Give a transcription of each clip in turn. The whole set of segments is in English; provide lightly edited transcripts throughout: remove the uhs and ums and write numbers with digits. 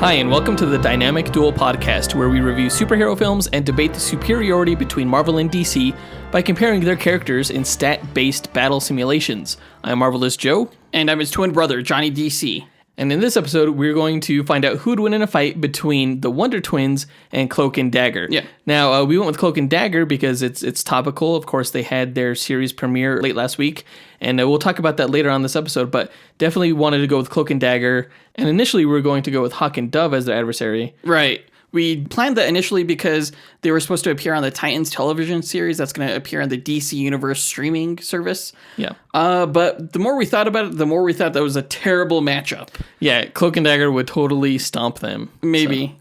Hi, and welcome to the Dynamic Duel podcast, where we review superhero films and debate the superiority between Marvel and DC by comparing their characters in stat-based battle simulations. I'm Marvelous Joe. And I'm his twin brother, Johnny DC. And in this episode, we're going to find out who'd win in a fight between the Wonder Twins and Cloak and Dagger. Yeah. Now, we went with Cloak and Dagger because it's topical. Of course, they had their series premiere late last week, and we'll talk about that later on this episode, but definitely wanted to go with Cloak and Dagger. And initially, we were going to go with Hawk and Dove as their adversary. Right. We planned that initially because they were supposed to appear on the Titans television series that's going to appear on the DC Universe streaming service. Yeah. But the more we thought about it, the more we thought that was a terrible matchup. Yeah, Cloak and Dagger would totally stomp them. Maybe.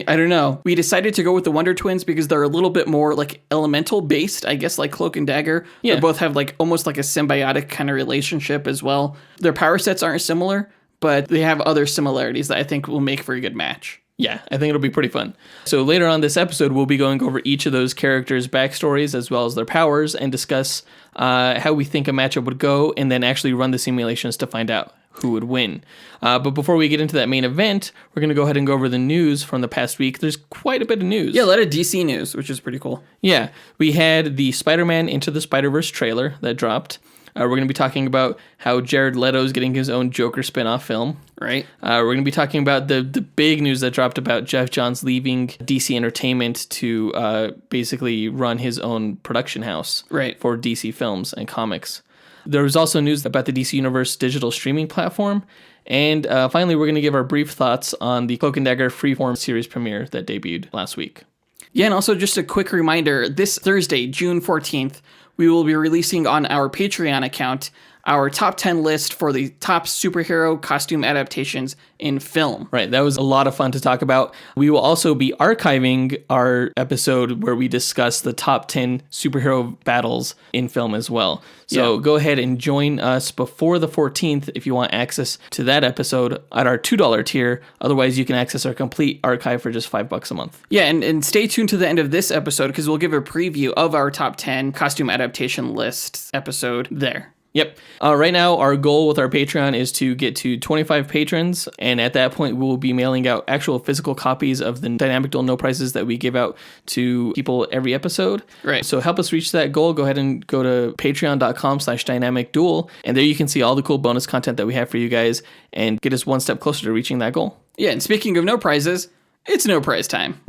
I don't know. We decided to go with the Wonder Twins because they're a little bit more like elemental based, I guess, like Cloak and Dagger. Yeah. They both have like almost like a symbiotic kind of relationship as well. Their power sets aren't similar, but they have other similarities that I think will make for a good match. Yeah, I think it'll be pretty fun. So later on this episode, we'll be going over each of those characters' backstories as well as their powers and discuss how we think a matchup would go and then actually run the simulations to find out who would win. But before we get into that main event, we're going to go ahead and go over the news from the past week. There's quite a bit of news. Yeah, a lot of DC news, which is pretty cool. Yeah, we had the Spider-Man Into the Spider-Verse trailer that dropped. We're going to be talking about how Jared Leto is getting his own Joker spin-off film. Right. We're going to be talking about the big news that dropped about Geoff Johns leaving DC Entertainment to basically run his own production house for DC films and comics. There was also news about the DC Universe digital streaming platform. And finally, we're going to give our brief thoughts on the Cloak and Dagger Freeform series premiere that debuted last week. Yeah, and also just a quick reminder, this Thursday, June 14th, we will be releasing on our Patreon account our top 10 list for the top superhero costume adaptations in film. Right, that was a lot of fun to talk about. We will also be archiving our episode where we discuss the top 10 superhero battles in film as well. So go ahead and join us before the 14th if you want access to that episode at our $2 tier. Otherwise, you can access our complete archive for just $5 a month. Yeah, and stay tuned to the end of this episode because we'll give a preview of our top 10 costume adaptation list episode there. Yep. Right now, our goal with our Patreon is to get to 25 patrons, and at that point, we will be mailing out actual physical copies of the Dynamic Duel No Prizes that we give out to people every episode. Right. So help us reach that goal. Go ahead and go to patreon.com/dynamicduel, and there you can see all the cool bonus content that we have for you guys and get us one step closer to reaching that goal. Yeah, and speaking of no prizes, it's no prize time.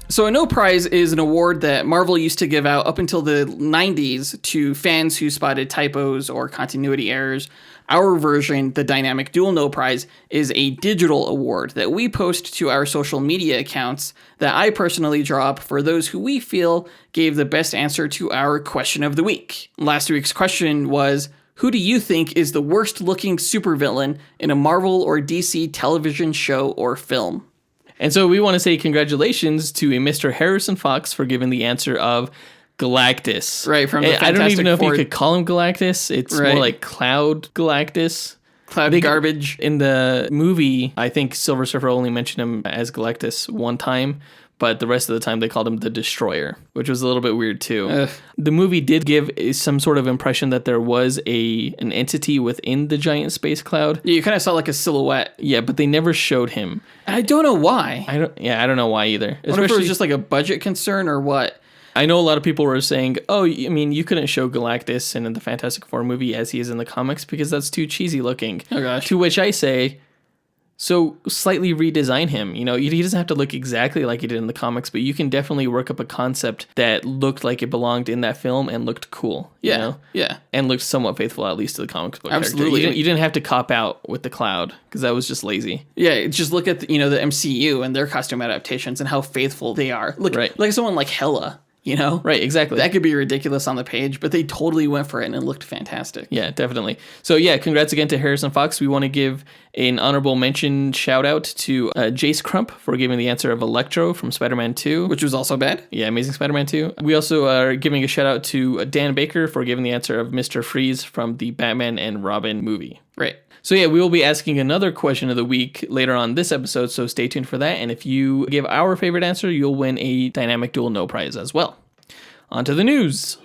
So a no prize is an award that Marvel used to give out up until the 90s to fans who spotted typos or continuity errors. Our version, the Dynamic Duel No Prize, is a digital award that we post to our social media accounts that I personally draw up for those who we feel gave the best answer to our question of the week. Last week's question was, who do you think is the worst looking supervillain in a Marvel or DC television show or film? And so we want to say congratulations to a Mr. Harrison Fox for giving the answer of Galactus. Right, from the Fantastic I don't even know Four. if you could call him Galactus. It's more like Cloud Galactus. Cloud garbage. In the movie, I think Silver Surfer only mentioned him as Galactus one time, but the rest of the time they called him the Destroyer, which was a little bit weird too. Ugh. The movie did give some sort of impression that there was an entity within the giant space cloud. Yeah, you kind of saw like a silhouette. Yeah, but they never showed him. I don't know why. I don't know why either. I wonder if it was just like a budget concern or what. I know a lot of people were saying, oh, I mean, you couldn't show Galactus in the Fantastic Four movie as he is in the comics because that's too cheesy looking. Oh, gosh. To which I say, so slightly redesign him. You know, he doesn't have to look exactly like he did in the comics, but you can definitely work up a concept that looked like it belonged in that film and looked cool. Yeah, you know? yeah. And looked somewhat faithful, at least to the comic book Absolutely. character. You didn't have to cop out with the Cloud because that was just lazy. Yeah, just look at the MCU and their costume adaptations and how faithful they are. Look, like someone like Hela. You know? Right, exactly. That could be ridiculous on the page, but they totally went for it and it looked fantastic. Yeah, definitely. So yeah, congrats again to Harrison Fox. We want to give an honorable mention shout out to Jace Crump for giving the answer of Electro from Spider-Man 2. Which was also bad. Yeah, Amazing Spider-Man 2. We also are giving a shout out to Dan Baker for giving the answer of Mr. Freeze from the Batman and Robin movie. Right. So yeah, we will be asking another question of the week later on this episode, so stay tuned for that. And if you give our favorite answer, you'll win a Dynamic Duel No Prize as well. On to the news.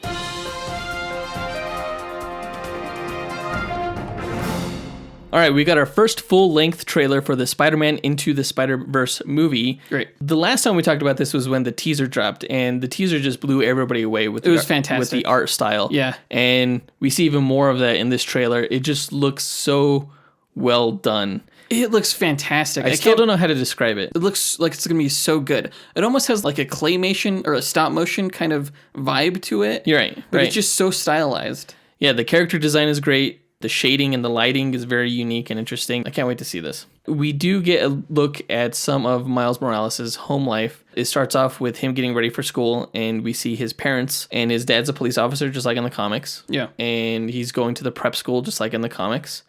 All right, we got our first full-length trailer for the Spider-Man Into the Spider-Verse movie. Great. The last time we talked about this was when the teaser dropped, and the teaser just blew everybody away with fantastic with the art style. Yeah. And we see even more of that in this trailer. It just looks so well done. It looks fantastic. I still don't know how to describe it. It looks like it's going to be so good. It almost has like a claymation or a stop motion kind of vibe to it. You're right. But it's just so stylized. Yeah, the character design is great. The shading and the lighting is very unique and interesting. I can't wait to see this. We do get a look at some of Miles Morales' home life. It starts off with him getting ready for school, and we see his parents, and his dad's a police officer, just like in the comics. Yeah. And he's going to the prep school, just like in the comics.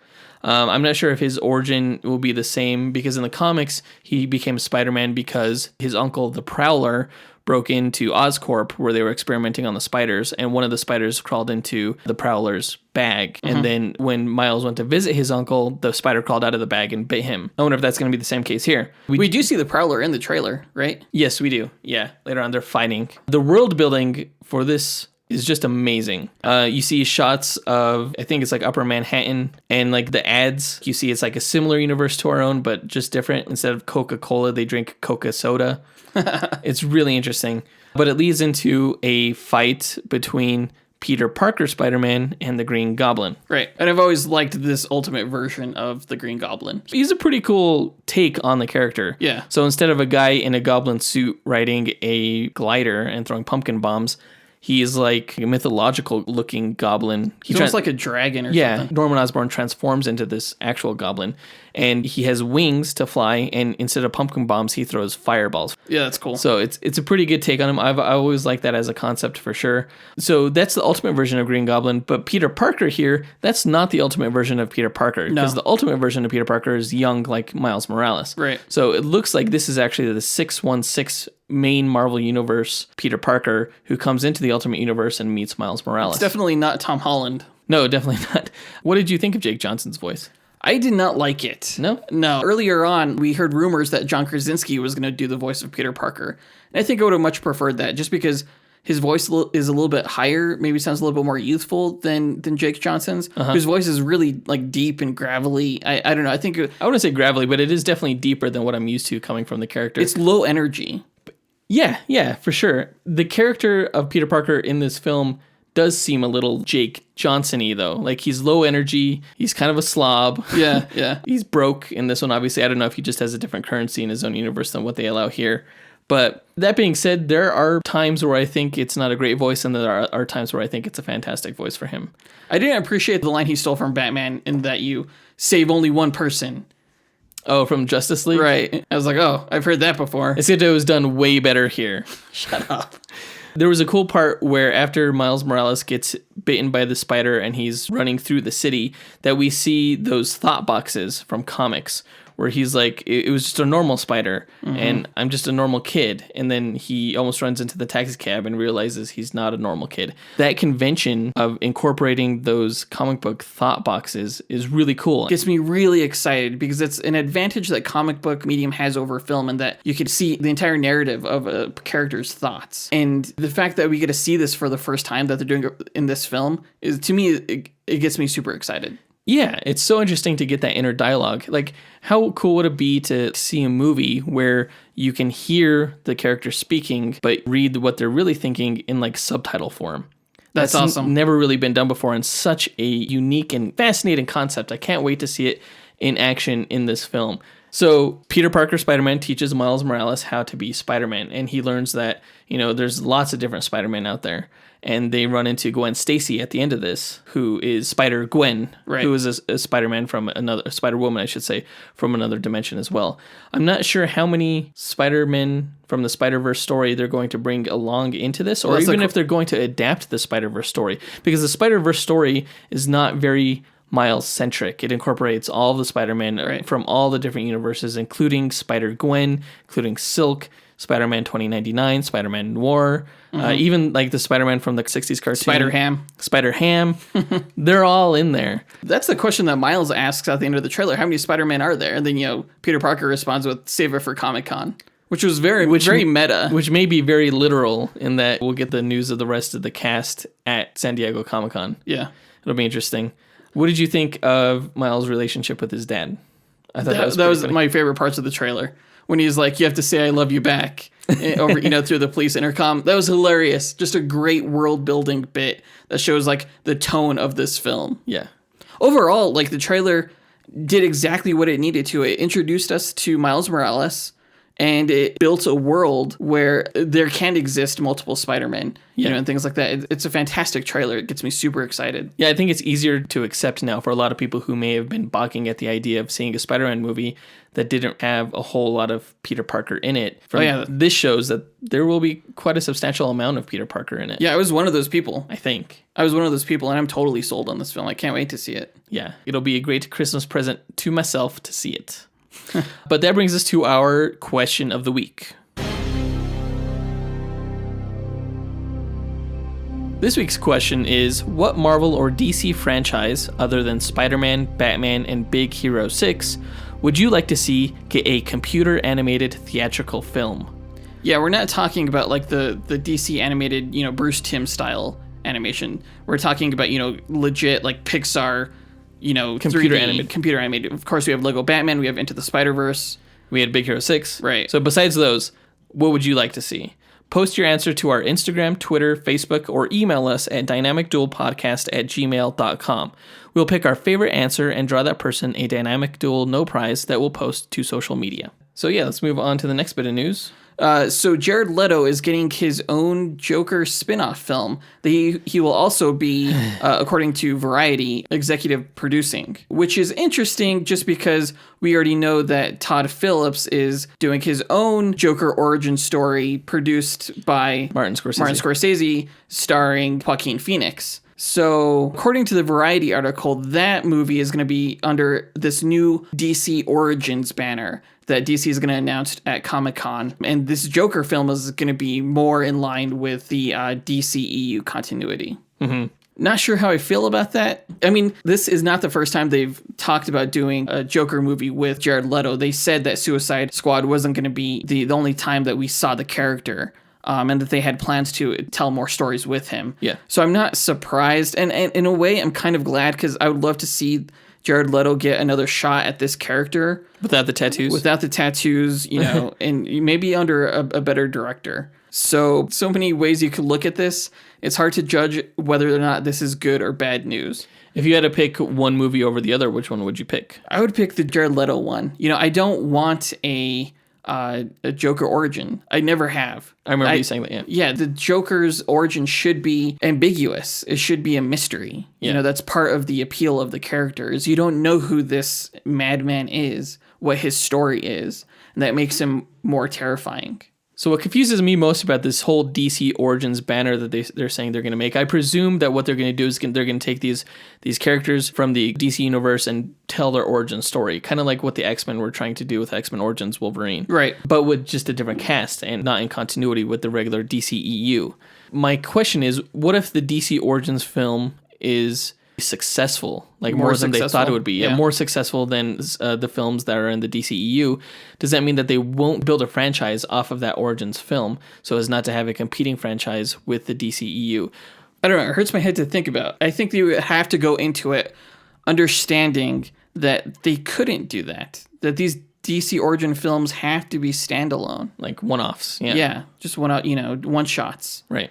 I'm not sure if his origin will be the same, because in the comics, he became Spider-Man because his uncle, the Prowler, broke into Oscorp where they were experimenting on the spiders, and one of the spiders crawled into the Prowler's bag. And then when Miles went to visit his uncle, the spider crawled out of the bag and bit him. I wonder if that's going to be the same case here. We do see the Prowler in the trailer, right? Yes, we do. Yeah, later on they're fighting. The world building for this is just amazing. You see shots of, I think it's like Upper Manhattan, and like the ads, you see it's like a similar universe to our own, but just different. Instead of Coca-Cola, they drink Coca soda. It's really interesting. But it leads into a fight between Peter Parker Spider-Man and the Green Goblin. Right. And I've always liked this ultimate version of the Green Goblin. He's a pretty cool take on the character. Yeah. So instead of a guy in a goblin suit riding a glider and throwing pumpkin bombs, he is like a mythological looking goblin. He's almost like a dragon or something. Norman Osborn transforms into this actual goblin, and he has wings to fly, and instead of pumpkin bombs, he throws fireballs. Yeah, that's cool. So it's a pretty good take on him. I always like that as a concept for sure. So that's the ultimate version of Green Goblin, but Peter Parker here, that's not the ultimate version of Peter Parker. Because the ultimate version of Peter Parker is young like Miles Morales. Right. So it looks like this is actually the 616 main Marvel Universe Peter Parker who comes into the Ultimate Universe and meets Miles Morales. It's definitely not Tom Holland. No, definitely not. What did you think of Jake Johnson's voice? I did not like it. No? No. Earlier on, we heard rumors that John Krasinski was going to do the voice of Peter Parker. And I think I would have much preferred that, just because his voice is a little bit higher, maybe sounds a little bit more youthful than Jake Johnson's, whose voice is really like deep and gravelly. I don't know. I wouldn't say gravelly, but it is definitely deeper than what I'm used to coming from the character. It's low energy. Yeah, for sure. The character of Peter Parker in this film does seem a little Jake Johnson-y, though. Like, he's low energy. He's kind of a slob. Yeah. He's broke in this one, obviously. I don't know if he just has a different currency in his own universe than what they allow here. But that being said, there are times where I think it's not a great voice, and there are times where I think it's a fantastic voice for him. I didn't appreciate the line he stole from Batman in that you save only one person. Oh, from Justice League? Right. I was like, oh, I've heard that before. I said it was done way better here. Shut up. There was a cool part where after Miles Morales gets bitten by the spider and he's running through the city, that we see those thought boxes from comics where he's like, it was just a normal spider and I'm just a normal kid. And then he almost runs into the taxi cab and realizes he's not a normal kid. That convention of incorporating those comic book thought boxes is really cool. Gets me really excited because it's an advantage that comic book medium has over film, and that you can see the entire narrative of a character's thoughts. And the fact that we get to see this for the first time that they're doing in this film is, to me, it gets me super excited. Yeah, it's so interesting to get that inner dialogue. Like, how cool would it be to see a movie where you can hear the character speaking, but read what they're really thinking in like subtitle form? That's awesome. Never really been done before, and such a unique and fascinating concept. I can't wait to see it in action in this film. So Peter Parker Spider-Man teaches Miles Morales how to be Spider-Man, and he learns that, there's lots of different Spider-Man out there. And they run into Gwen Stacy at the end of this, who is Spider-Gwen, right, who is a Spider-Man from a Spider-Woman, I should say, from another dimension as well. I'm not sure how many Spider-Men from the Spider-Verse story they're going to bring along into this, or even if they're going to adapt the Spider-Verse story, because the Spider-Verse story is not very Miles-centric. It incorporates all of the Spider-Man from all the different universes, including Spider-Gwen, including Silk, Spider-Man 2099, Spider-Man Noir, even like the Spider-Man from the 60s cartoon. Spider-Ham. They're all in there. That's the question that Miles asks at the end of the trailer. How many Spider-Man are there? And then, Peter Parker responds with, save it for Comic-Con. Which was very meta. Which may be very literal in that we'll get the news of the rest of the cast at San Diego Comic-Con. Yeah. It'll be interesting. What did you think of Miles' relationship with his dad? I thought that was my favorite parts of the trailer. When he's like, you have to say I love you back over, through the police intercom. That was hilarious. Just a great world building bit that shows like the tone of this film. Yeah. Overall, like the trailer did exactly what it needed to. It introduced us to Miles Morales, and it built a world where there can exist multiple Spider-Men, and things like that. It's a fantastic trailer. It gets me super excited. Yeah, I think it's easier to accept now for a lot of people who may have been balking at the idea of seeing a Spider-Man movie that didn't have a whole lot of Peter Parker in it. This shows that there will be quite a substantial amount of Peter Parker in it. Yeah, I was one of those people. I think. I was one of those people, and I'm totally sold on this film. I can't wait to see it. Yeah, it'll be a great Christmas present to myself to see it. But that brings us to our question of the week. This week's question is, what Marvel or DC franchise, other than Spider-Man, Batman, and Big Hero 6, would you like to see get a computer-animated theatrical film? Yeah, we're not talking about like the DC animated, Bruce Timm style animation. We're talking about, legit like Pixar, computer 3D, animated. Computer animated. Of course, we have Lego Batman, we have Into the Spider-Verse. We had Big Hero 6. Right. So besides those, what would you like to see? Post your answer to our Instagram, Twitter, Facebook, or email us at dynamicduelpodcast@gmail.com. We'll pick our favorite answer and draw that person a Dynamic Duel No Prize that we'll post to social media. So yeah, let's move on to the next bit of news. So Jared Leto is getting his own Joker spin-off film that he will also be, according to Variety, executive producing, which is interesting just because we already know that Todd Phillips is doing his own Joker origin story produced by Martin Scorsese, starring Joaquin Phoenix. So, according to the Variety article, that movie is going to be under this new DC Origins banner that DC is going to announce at Comic-Con. And this Joker film is going to be more in line with the DCEU continuity. Mm-hmm. Not sure how I feel about that. I mean, this is not the first time they've talked about doing a Joker movie with Jared Leto. They said that Suicide Squad wasn't going to be the only time that we saw the character. And that they had plans to tell more stories with him. Yeah. So I'm not surprised. And in a way, I'm kind of glad because I would love to see Jared Leto get another shot at this character. Without the tattoos? Without the tattoos, and maybe under a better director. So many ways you could look at this. It's hard to judge whether or not this is good or bad news. If you had to pick one movie over the other, which one would you pick? I would pick the Jared Leto one. I don't want a Joker origin. I never have. I remember you saying that, yeah. Yeah, the Joker's origin should be ambiguous. It should be a mystery. Yeah. That's part of the appeal of the character is you don't know who this madman is, what his story is, and that makes him more terrifying. So what confuses me most about this whole DC Origins banner that they're saying they're going to make, I presume that what they're going to do is they're going to take these characters from the DC universe and tell their origin story, kind of like what the X-Men were trying to do with X-Men Origins Wolverine. Right. But with just a different cast and not in continuity with the regular DCEU. My question is, what if the DC Origins film is successful, like more than they thought it would be, more successful than the films that are in the DCEU? Does that mean that they won't build a franchise off of that Origins film so as not to have a competing franchise with the DCEU? I don't know. It hurts my head to think about. I think you have to go into it understanding that they couldn't do that, that these DC Origin films have to be standalone. Like one-offs. Yeah, just one-shots. Right.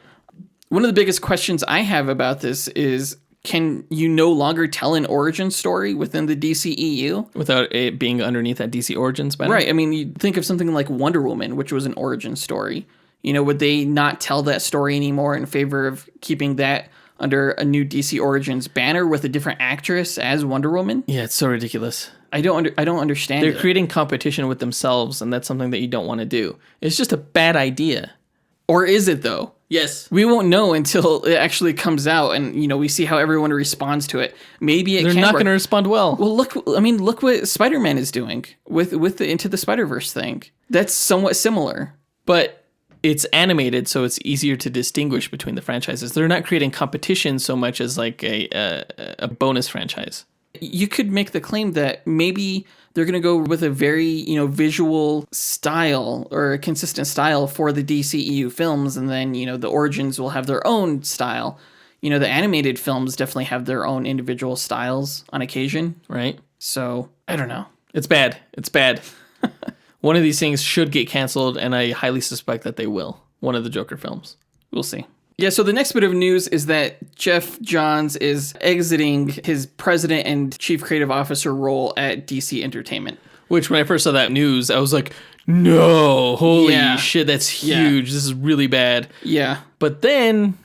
One of the biggest questions I have about this is, can you no longer tell an origin story within the DCEU? Without it being underneath that DC Origins banner? Right. I mean, you think of something like Wonder Woman, which was an origin story. Would they not tell that story anymore in favor of keeping that under a new DC Origins banner with a different actress as Wonder Woman? Yeah, it's so ridiculous. I don't understand They're creating competition with themselves, and that's something that you don't want to do. It's just a bad idea. Or is it, though? Yes. We won't know until it actually comes out and, we see how everyone responds to it. Maybe They're not going to respond well. Well, look what Spider-Man is doing with the Into the Spider-Verse thing. That's somewhat similar. But it's animated, so it's easier to distinguish between the franchises. They're not creating competition so much as like a bonus franchise. You could make the claim that maybe they're going to go with a very, visual style or a consistent style for the DCEU films. And then, the Origins will have their own style. the animated films definitely have their own individual styles on occasion. Right. So, I don't know. It's bad. It's bad. One of these things should get canceled, and I highly suspect that they will. One of the Joker films. We'll see. Yeah, so the next bit of news is that Geoff Johns is exiting his president and chief creative officer role at DC Entertainment. Which, when I first saw that news, I was like, no, holy shit, that's huge. This is really bad. Yeah. But then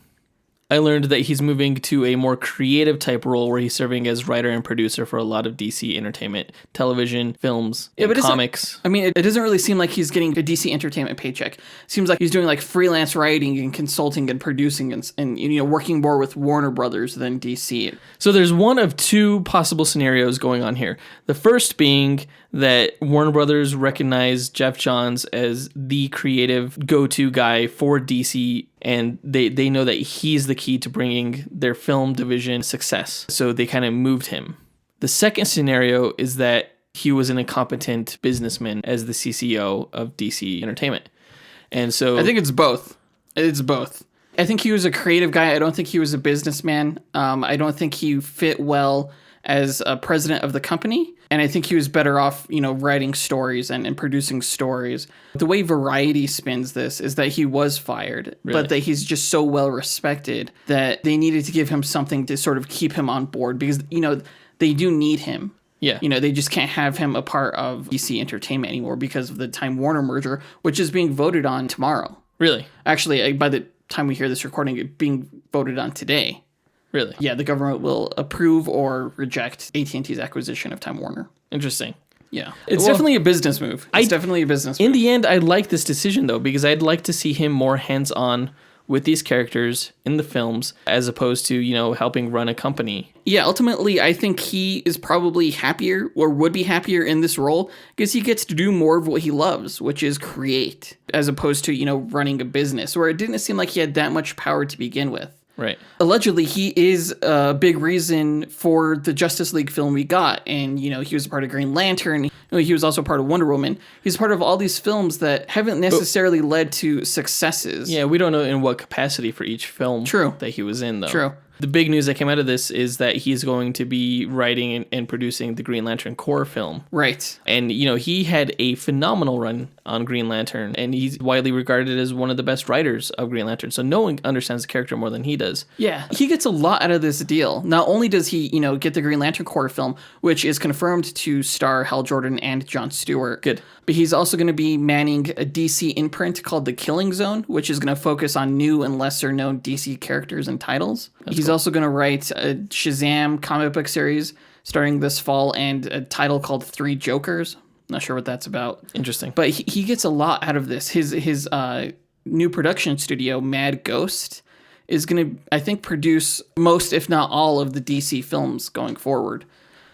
I learned that he's moving to a more creative type role where he's serving as writer and producer for a lot of DC Entertainment, television, films, and comics. I mean, it doesn't really seem like he's getting a DC Entertainment paycheck. It seems like he's doing like freelance writing and consulting and producing and working more with Warner Brothers than DC. So there's one of two possible scenarios going on here. The first being that Warner Brothers recognized Geoff Johns as the creative go-to guy for DC, and they know that he's the key to bringing their film division success. So they kind of moved him. The second scenario is that he was an incompetent businessman as the CCO of DC Entertainment. And so I think it's both. It's both. I think he was a creative guy. I don't think he was a businessman. I don't think he fit well as a president of the company. And I think he was better off, writing stories and producing stories. The way Variety spins this is that he was fired, but that he's just so well respected that they needed to give him something to sort of keep him on board because, they do need him. Yeah. They just can't have him a part of DC Entertainment anymore because of the Time Warner merger, which is being voted on tomorrow. Really? Actually, by the time we hear this recording, it's being voted on today. Really? Yeah, the government will approve or reject AT&T's acquisition of Time Warner. Interesting. Yeah. It's definitely a business move. It's definitely a business move. In the end, I like this decision, though, because I'd like to see him more hands-on with these characters in the films as opposed to, helping run a company. Yeah, ultimately, I think he is probably happier or would be happier in this role because he gets to do more of what he loves, which is create, as opposed to, running a business, where it didn't seem like he had that much power to begin with. Right. Allegedly, he is a big reason for the Justice League film we got. And, he was a part of Green Lantern. He was also part of Wonder Woman. He's part of all these films that haven't necessarily led to successes. Yeah, we don't know in what capacity for each film that he was in, though. True. The big news that came out of this is that he's going to be writing and producing the Green Lantern Corps film. Right. And, he had a phenomenal run on Green Lantern, and he's widely regarded as one of the best writers of Green Lantern. So no one understands the character more than he does. Yeah. He gets a lot out of this deal. Not only does he, get the Green Lantern Corps film, which is confirmed to star Hal Jordan and Jon Stewart. Good. But he's also going to be manning a DC imprint called The Killing Zone, which is going to focus on new and lesser known DC characters and titles. He's also going to write a Shazam comic book series starting this fall and a title called Three Jokers. Not sure what that's about. Interesting. But he gets a lot out of this. His new production studio, Mad Ghost, is going to, I think, produce most, if not all, of the DC films going forward.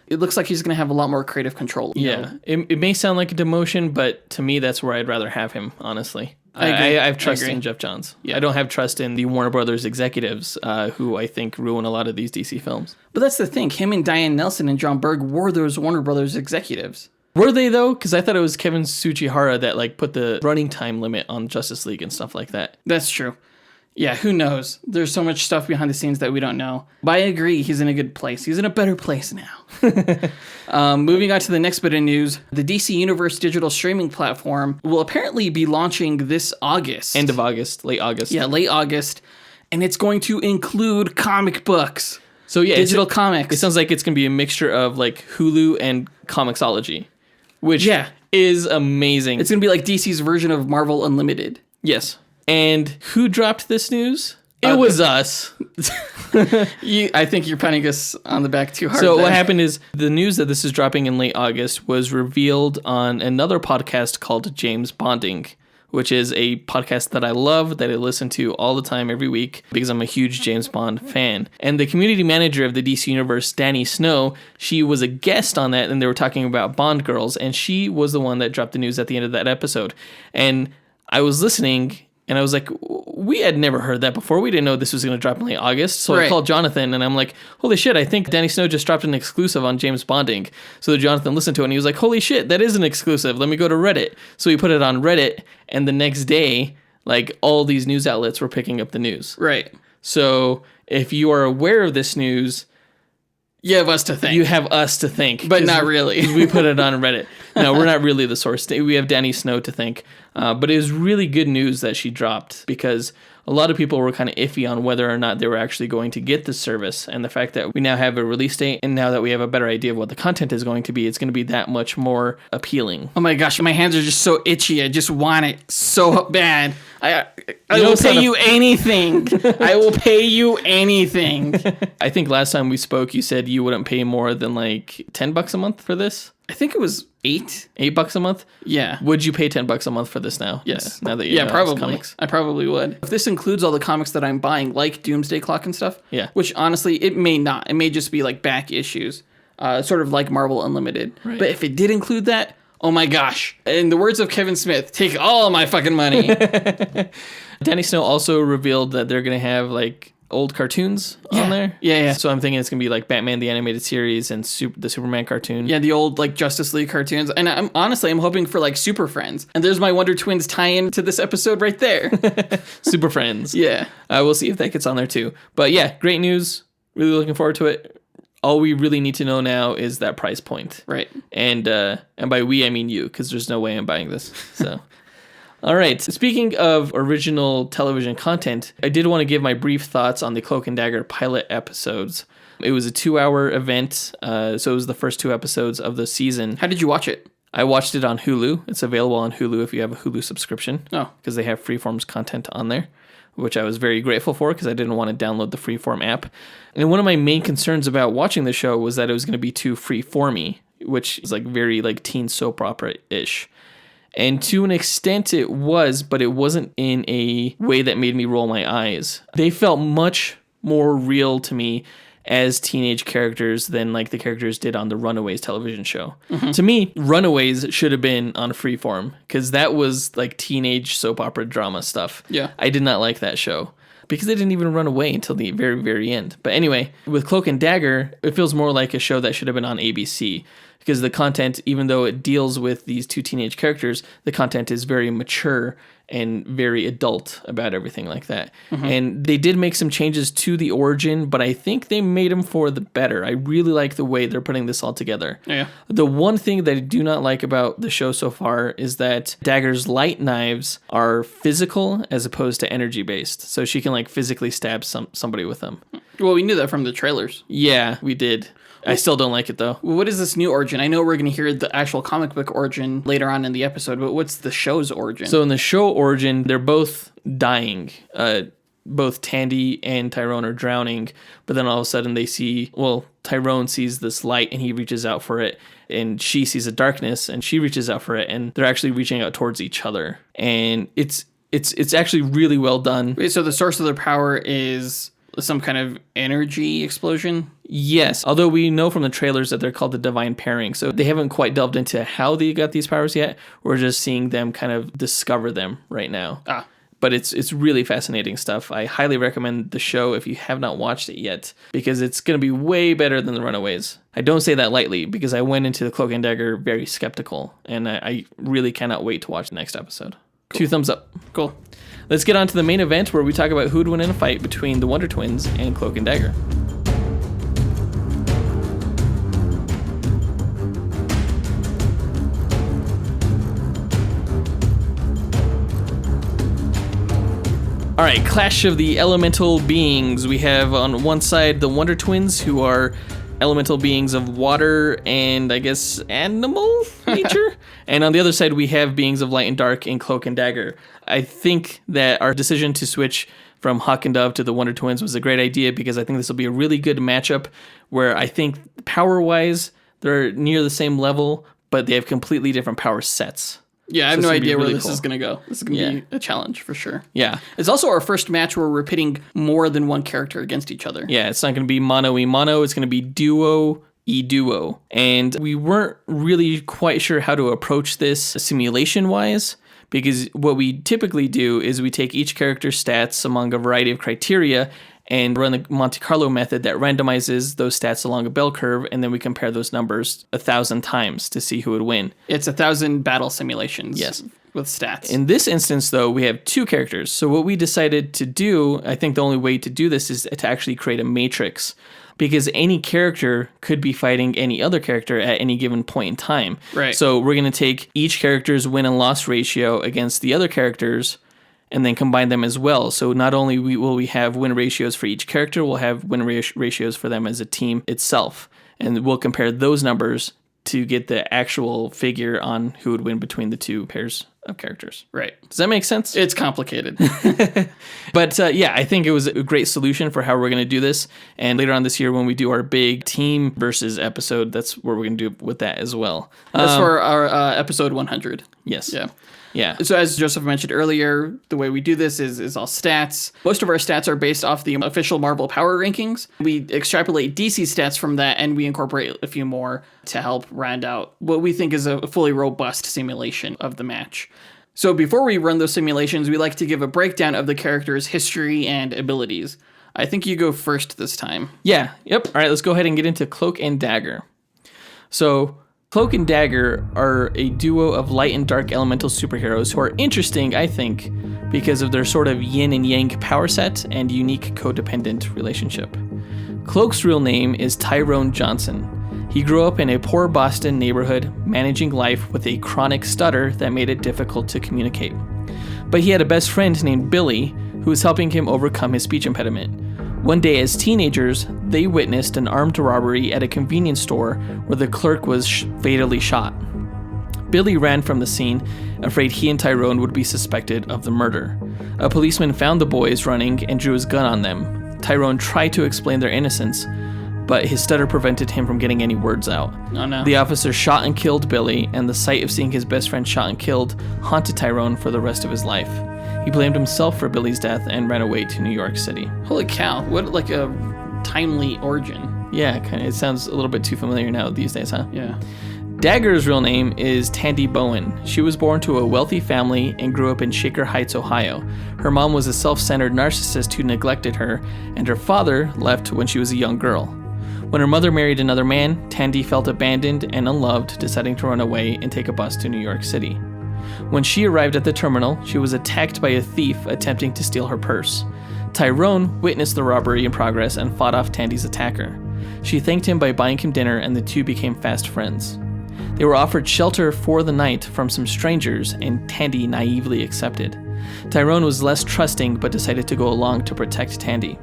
It looks like he's going to have a lot more creative control. Yeah. It may sound like a demotion, but to me, that's where I'd rather have him, honestly. I have trust in Geoff Johns. Yeah. I don't have trust in the Warner Brothers executives, who I think ruin a lot of these DC films. But that's the thing. Him and Diane Nelson and John Berg were those Warner Brothers executives. Were they, though? Because I thought it was Kevin Tsuchihara that put the running time limit on Justice League and stuff like that. That's true. Yeah, who knows? There's so much stuff behind the scenes that we don't know. But I agree, he's in a good place. He's in a better place now. Moving on to the next bit of news, the DC Universe digital streaming platform will apparently be launching this August. End of August, late August. Yeah, late August. And it's going to include comic books. So yeah, digital comics. It sounds like it's going to be a mixture of Hulu and Comixology, which is amazing. It's going to be like DC's version of Marvel Unlimited. Yes. And who dropped this news? It was us. I think you're patting us on the back too hard. So what happened is the news that this is dropping in late August was revealed on another podcast called James Bonding, which is a podcast that I love, that I listen to all the time every week because I'm a huge James Bond fan. And the community manager of the DC Universe, Danny Snow, she was a guest on that, and they were talking about Bond girls, and she was the one that dropped the news at the end of that episode. And I was listening, and I was like, we had never heard that before. We didn't know this was going to drop in late August. So I called Jonathan, and I'm like, holy shit, I think Danny Snow just dropped an exclusive on James Bonding. So Jonathan listened to it, and he was like, holy shit, that is an exclusive. Let me go to Reddit. So we put it on Reddit, and the next day, all these news outlets were picking up the news. Right. So if you are aware of this news, You have us to thank. you have us to thank. But not really. 'Cause we put it on Reddit. No, we're not really the source. We have Danny Snow to thank. But it was really good news that she dropped, because a lot of people were kind of iffy on whether or not they were actually going to get the service. And the fact that we now have a release date, and now that we have a better idea of what the content is going to be, it's going to be that much more appealing. Oh my gosh, my hands are just so itchy. I just want it so bad. I will it's not pay a- you anything. I will pay you anything. I think last time we spoke, you said you wouldn't pay more than like $10 a month for this. I think it was 8. $8 a month? Yeah. Would you pay $10 a month for this now? Yes. Now that you know it's probably. comics. I probably would. If this includes all the comics that I'm buying, like Doomsday Clock and stuff, Yeah. which honestly, it may not. It may just be like back issues, sort of like Marvel Unlimited. Right. But if it did include that, oh my gosh. In the words of Kevin Smith, take all my fucking money. Danny Snow also revealed that they're going to have like old cartoons on there. Yeah. So I'm thinking it's going to be like Batman the Animated Series and the Superman cartoon. Yeah, the old like Justice League cartoons. And I'm hoping for like Super Friends. And there's my Wonder Twins tie-in to this episode right there. Super Friends. Yeah. We'll see if that gets on there too. But yeah, great news. Really looking forward to it. All we really need to know now is that price point. Right. And by we, I mean you, because there's no way I'm buying this. So, all right. Speaking of original television content, I did want to give my brief thoughts on the Cloak and Dagger pilot episodes. It was a 2-hour event, so it was the first 2 episodes of the season. How did you watch it? I watched it on Hulu. It's available on Hulu if you have a Hulu subscription. Oh. Because they have Freeform's content on there, which I was very grateful for because I didn't want to download the Freeform app. And one of my main concerns about watching the show was that it was going to be too freeformy, which is like very like teen soap opera-ish. And to an extent it was, but it wasn't in a way that made me roll my eyes. They felt much more real to me as teenage characters than like the characters did on the Runaways television show. Mm-hmm. To me, Runaways should have been on Freeform because that was like teenage soap opera drama stuff. Yeah. I did not like that show because they didn't even run away until the very, very end. But anyway, with Cloak and Dagger, it feels more like a show that should have been on ABC because the content, even though it deals with these 2 teenage characters, the content is very mature and very adult about everything like that. Mm-hmm. And they did make some changes to the origin, but I think they made them for the better. I really like the way they're putting this all together. Yeah. The one thing that I do not like about the show so far is that Dagger's light knives are physical as opposed to energy based. So she can like physically stab somebody with them. Well, we knew that from the trailers. Yeah, we did. I still don't like it though. What is this new origin? I know we're going to hear the actual comic book origin later on in the episode, but what's the show's origin? So in the show origin, they're both dying. Both Tandy and Tyrone are drowning, but then all of a sudden Tyrone sees this light and he reaches out for it, and she sees a darkness and she reaches out for it, and they're actually reaching out towards each other. And it's actually really well done. Wait, so the source of their power is some kind of energy explosion? Yes, although we know from the trailers that they're called the Divine Pairing, so they haven't quite delved into how they got these powers yet. We're just seeing them kind of discover them right now. But it's really fascinating stuff. I highly recommend the show if you have not watched it yet, because it's going to be way better than the Runaways. I don't say that lightly, because I went into the Cloak and Dagger very skeptical, and I really cannot wait to watch the next episode. Cool. 2 thumbs up. Cool. Let's get on to the main event where we talk about who would win in a fight between the Wonder Twins and Cloak and Dagger. All right, clash of the elemental beings. We have on one side the Wonder Twins, who are elemental beings of water and I guess animal nature. And on the other side, we have beings of light and dark in Cloak and Dagger. I think that our decision to switch from Hawk and Dove to the Wonder Twins was a great idea, because I think this will be a really good matchup where I think power-wise, they're near the same level, but they have completely different power sets. Yeah, I have no idea where this cool. is going to go. This is going to be a challenge for sure. Yeah. It's also our first match where we're pitting more than one character against each other. Yeah, it's not going to be mono-e-mono. It's going to be duo-e-duo. And we weren't really quite sure how to approach this simulation-wise, because what we typically do is we take each character's stats among a variety of criteria and run the Monte Carlo method that randomizes those stats along a bell curve, and then we compare those numbers 1,000 times to see who would win. It's 1,000 battle simulations. Yes. with stats. In this instance, though, we have two characters. So what we decided to do, I think the only way to do this is to actually create a matrix, because any character could be fighting any other character at any given point in time. Right. So we're going to take each character's win and loss ratio against the other characters and then combine them as well. So not only will we have win ratios for each character, we'll have win ratios for them as a team itself. And we'll compare those numbers to get the actual figure on who would win between the two pairs of characters. Right. Does that make sense? It's complicated. But yeah, I think it was a great solution for how we're going to do this. And later on this year, when we do our big team versus episode, that's what we're going to do with that as well. That's for our episode 100. Yes. Yeah. Yeah. So as Joseph mentioned earlier, the way we do this is all stats. Most of our stats are based off the official Marvel power rankings. We extrapolate DC stats from that, and we incorporate a few more to help round out what we think is a fully robust simulation of the match. So before we run those simulations, we like to give a breakdown of the character's history and abilities. I think you go first this time. Yeah. Yep. All right, let's go ahead and get into Cloak and Dagger. So Cloak and Dagger are a duo of light and dark elemental superheroes who are interesting, I think, because of their sort of yin and yang power set and unique codependent relationship. Cloak's real name is Tyrone Johnson. He grew up in a poor Boston neighborhood, managing life with a chronic stutter that made it difficult to communicate. But he had a best friend named Billy, who was helping him overcome his speech impediment. One day as teenagers, they witnessed an armed robbery at a convenience store where the clerk was fatally shot. Billy ran from the scene, afraid he and Tyrone would be suspected of the murder. A policeman found the boys running and drew his gun on them. Tyrone tried to explain their innocence, but his stutter prevented him from getting any words out. Oh no. The officer shot and killed Billy, and the sight of seeing his best friend shot and killed haunted Tyrone for the rest of his life. He blamed himself for Billy's death and ran away to New York City. Holy cow, what like a timely origin. Yeah, kind of. It sounds a little bit too familiar now these days, huh? Yeah. Dagger's real name is Tandy Bowen. She was born to a wealthy family and grew up in Shaker Heights, Ohio. Her mom was a self-centered narcissist who neglected her, and her father left when she was a young girl. When her mother married another man, Tandy felt abandoned and unloved, deciding to run away and take a bus to New York City. When she arrived at the terminal, she was attacked by a thief attempting to steal her purse. Tyrone witnessed the robbery in progress and fought off Tandy's attacker. She thanked him by buying him dinner, and the two became fast friends. They were offered shelter for the night from some strangers, and Tandy naively accepted. Tyrone was less trusting but decided to go along to protect Tandy.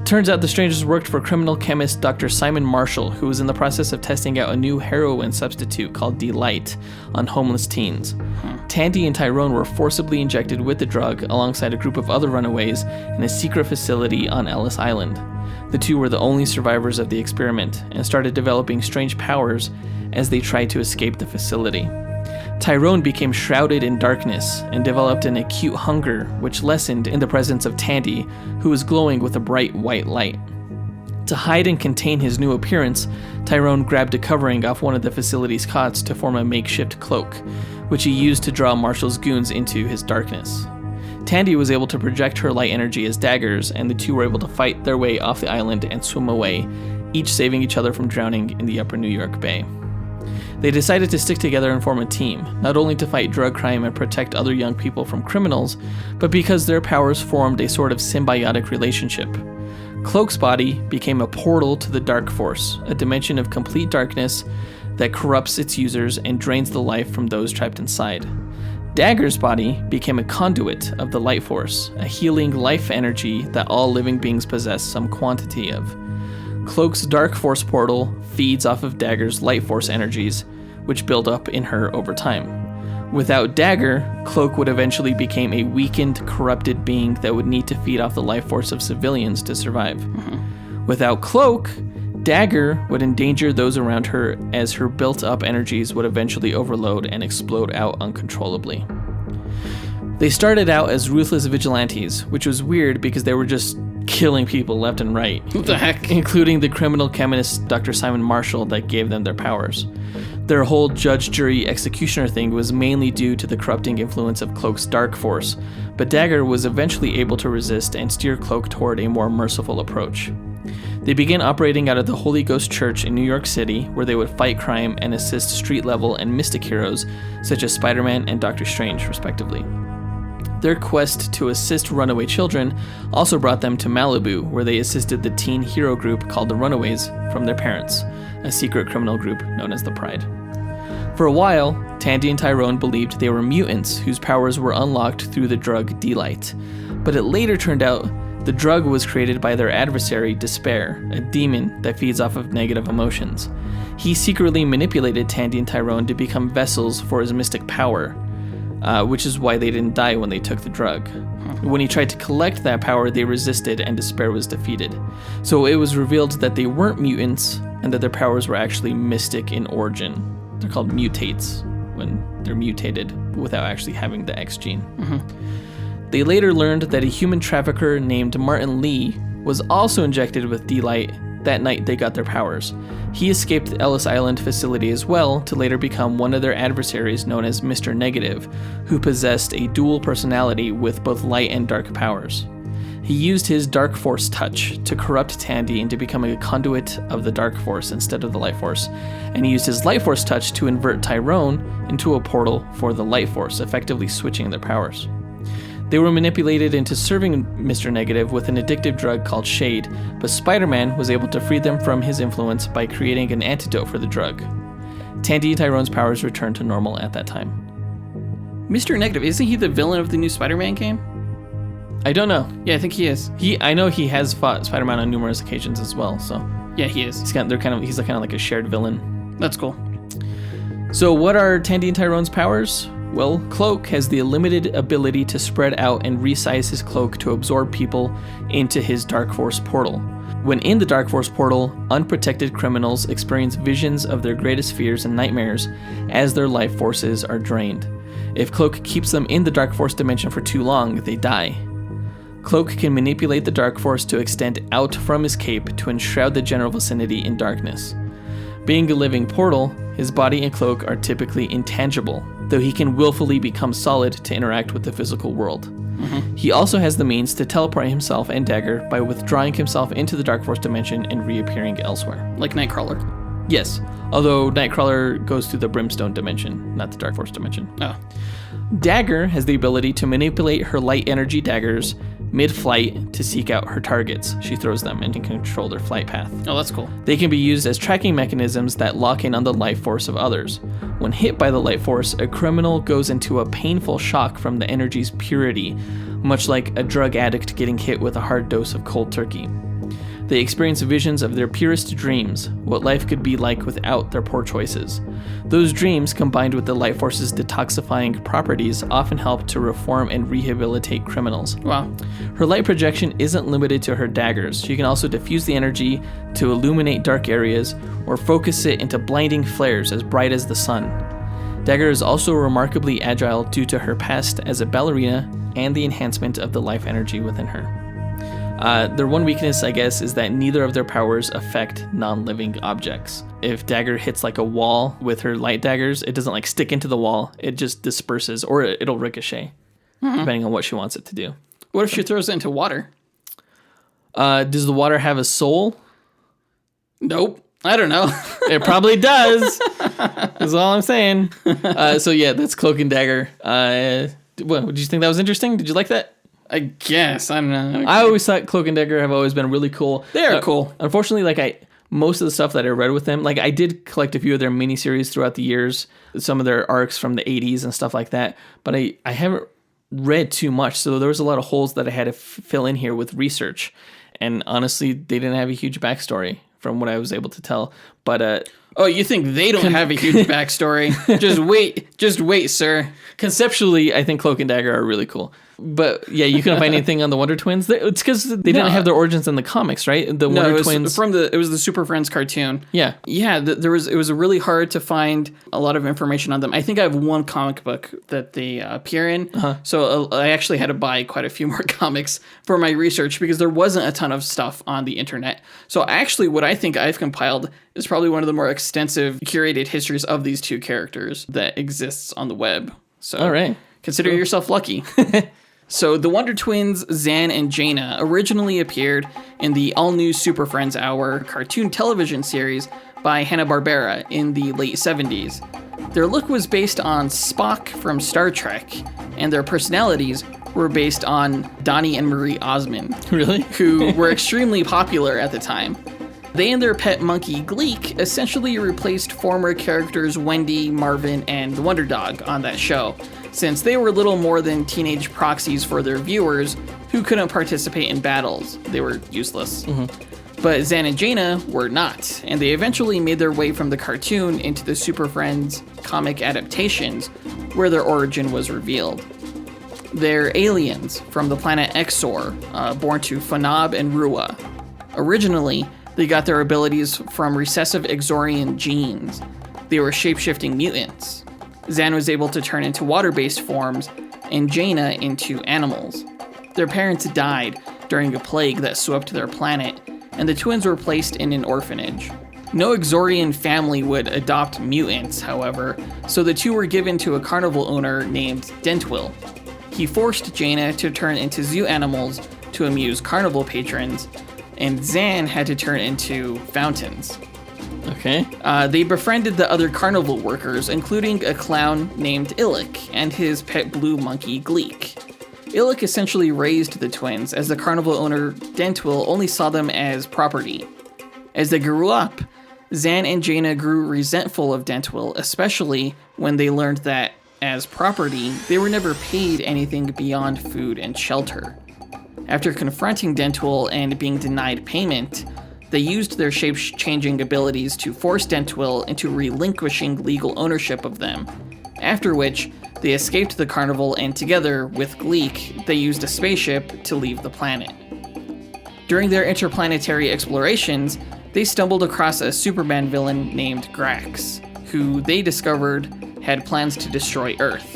Turns out the strangers worked for criminal chemist Dr. Simon Marshall, who was in the process of testing out a new heroin substitute called Delight on homeless teens. Tandy and Tyrone were forcibly injected with the drug alongside a group of other runaways in a secret facility on Ellis Island. The two were the only survivors of the experiment and started developing strange powers as they tried to escape the facility. Tyrone became shrouded in darkness and developed an acute hunger, which lessened in the presence of Tandy, who was glowing with a bright white light. To hide and contain his new appearance, Tyrone grabbed a covering off one of the facility's cots to form a makeshift cloak, which he used to draw Marshall's goons into his darkness. Tandy was able to project her light energy as daggers, and the two were able to fight their way off the island and swim away, each saving each other from drowning in the upper New York Bay. They decided to stick together and form a team, not only to fight drug crime and protect other young people from criminals, but because their powers formed a sort of symbiotic relationship. Cloak's body became a portal to the Dark Force, a dimension of complete darkness that corrupts its users and drains the life from those trapped inside. Dagger's body became a conduit of the Light Force, a healing life energy that all living beings possess some quantity of. Cloak's Dark Force portal feeds off of Dagger's Light Force energies, which build up in her over time. Without Dagger, Cloak would eventually become a weakened, corrupted being that would need to feed off the life force of civilians to survive. Without Cloak, Dagger would endanger those around her as her built-up energies would eventually overload and explode out uncontrollably. They started out as ruthless vigilantes, which was weird because they were just killing people left and right. What the heck? Including the criminal chemist Dr. Simon Marshall that gave them their powers. Their whole judge, jury, executioner thing was mainly due to the corrupting influence of Cloak's dark force, but Dagger was eventually able to resist and steer Cloak toward a more merciful approach. They began operating out of the Holy Ghost Church in New York City, where they would fight crime and assist street-level and mystic heroes such as Spider-Man and Doctor Strange, respectively. Their quest to assist runaway children also brought them to Malibu, where they assisted the teen hero group called the Runaways from their parents, a secret criminal group known as the Pride. For a while, Tandy and Tyrone believed they were mutants whose powers were unlocked through the drug D-Light, but it later turned out the drug was created by their adversary, Despair, a demon that feeds off of negative emotions. He secretly manipulated Tandy and Tyrone to become vessels for his mystic power, which is why they didn't die when they took the drug. When he tried to collect that power, they resisted and Despair was defeated. So it was revealed that they weren't mutants and that their powers were actually mystic in origin. They're called mutates when they're mutated without actually having the X gene. They later learned that a human trafficker named Martin Lee was also injected with D-Light that night they got their powers. He escaped the Ellis Island facility as well to later become one of their adversaries known as Mr. Negative, who possessed a dual personality with both light and dark powers. He used his Dark Force touch to corrupt Tandy into becoming a conduit of the Dark Force instead of the Light Force, and he used his Light Force touch to invert Tyrone into a portal for the Light Force, effectively switching their powers. They were manipulated into serving Mr. Negative with an addictive drug called Shade, but Spider-Man was able to free them from his influence by creating an antidote for the drug. Tandy and Tyrone's powers returned to normal at that time. Mr. Negative, isn't he the villain of the new Spider-Man game? I don't know. Yeah, I think he is. I know he has fought Spider-Man on numerous occasions as well, so. Yeah, he is. He's kind of like a shared villain. That's cool. So what are Tandy and Tyrone's powers? Well, Cloak has the limited ability to spread out and resize his cloak to absorb people into his Dark Force portal. When in the Dark Force portal, unprotected criminals experience visions of their greatest fears and nightmares as their life forces are drained. If Cloak keeps them in the Dark Force dimension for too long, they die. Cloak can manipulate the Dark Force to extend out from his cape to enshroud the general vicinity in darkness. Being a living portal, his body and cloak are typically intangible, though he can willfully become solid to interact with the physical world. He also has the means to teleport himself and Dagger by withdrawing himself into the Dark Force dimension and reappearing elsewhere. Like Nightcrawler. Yes, although Nightcrawler goes through the Brimstone dimension, not the Dark Force dimension. Oh. Dagger has the ability to manipulate her light energy daggers mid-flight to seek out her targets. She throws them and can control their flight path. Oh, that's cool. They can be used as tracking mechanisms that lock in on the life force of others. When hit by the light force, a criminal goes into a painful shock from the energy's purity, much like a drug addict getting hit with a hard dose of cold turkey. They experience visions of their purest dreams, what life could be like without their poor choices. Those dreams, combined with the light force's detoxifying properties, often help to reform and rehabilitate criminals. Wow. Her light projection isn't limited to her daggers. She can also diffuse the energy to illuminate dark areas or focus it into blinding flares as bright as the sun. Dagger is also remarkably agile due to her past as a ballerina and the enhancement of the life energy within her. Their one weakness, I guess, is that neither of their powers affect non-living objects. If Dagger hits like a wall with her light daggers, it doesn't like stick into the wall. It just disperses, or it'll ricochet, depending on what she wants it to do. What if she throws it into water? Does the water have a soul? Nope. I don't know. It probably does. That's all I'm saying. So yeah, that's Cloak and Dagger. What, did you think that was interesting? Did you like that? I guess. I don't know. Okay. I always thought Cloak and Dagger have always been really cool. They are cool. Unfortunately, most of the stuff that I read with them, I did collect a few of their miniseries throughout the years, some of their arcs from the 80s and stuff like that, but I haven't read too much, so there was a lot of holes that I had to fill in here with research. And honestly, they didn't have a huge backstory from what I was able to tell. But oh, you think they don't have a huge backstory? Just wait, sir. Conceptually, I think Cloak and Dagger are really cool. But yeah, you couldn't find anything on the Wonder Twins. It's because they didn't have their origins in the comics, right? The Wonder Twins it was the Super Friends cartoon. Yeah, it was really hard to find a lot of information on them. I think I have one comic book that they appear in, so I actually had to buy quite a few more comics for my research because there wasn't a ton of stuff on the internet. So actually, what I think I've compiled is probably one of the more extensive curated histories of these two characters that exists on the web. So all right. Consider yourself lucky. So the Wonder Twins, Zan and Jaina, originally appeared in the all-new Super Friends Hour cartoon television series by Hanna-Barbera in the late 70s. Their look was based on Spock from Star Trek, and their personalities were based on Donnie and Marie Osmond. Really? Who were extremely popular at the time. They and their pet monkey Gleek essentially replaced former characters Wendy, Marvin, and the Wonder Dog on that show, since they were little more than teenage proxies for their viewers who couldn't participate in battles. They were useless. But Zan and Jaina were not, and they eventually made their way from the cartoon into the Super Friends comic adaptations, where their origin was revealed. They're aliens from the planet Exor, born to Fanab and Rua. Originally, they got their abilities from recessive Exorian genes. They were shape-shifting mutants. Zan was able to turn into water-based forms, and Jaina into animals. Their parents died during a plague that swept their planet, and the twins were placed in an orphanage. No Exorian family would adopt mutants, however, so the two were given to a carnival owner named Duel. He forced Jaina to turn into zoo animals to amuse carnival patrons, and Zan had to turn into fountains. Okay. They befriended the other carnival workers, including a clown named Illick and his pet blue monkey Gleek. Illick essentially raised the twins, as the carnival owner Duel only saw them as property. As they grew up, Zan and Jaina grew resentful of Duel, especially when they learned that, as property, they were never paid anything beyond food and shelter. After confronting Duel and being denied payment, they used their shape-changing abilities to force Duel into relinquishing legal ownership of them, after which they escaped the carnival and together with Gleek, they used a spaceship to leave the planet. During their interplanetary explorations, they stumbled across a Superman villain named Grax, who they discovered had plans to destroy Earth.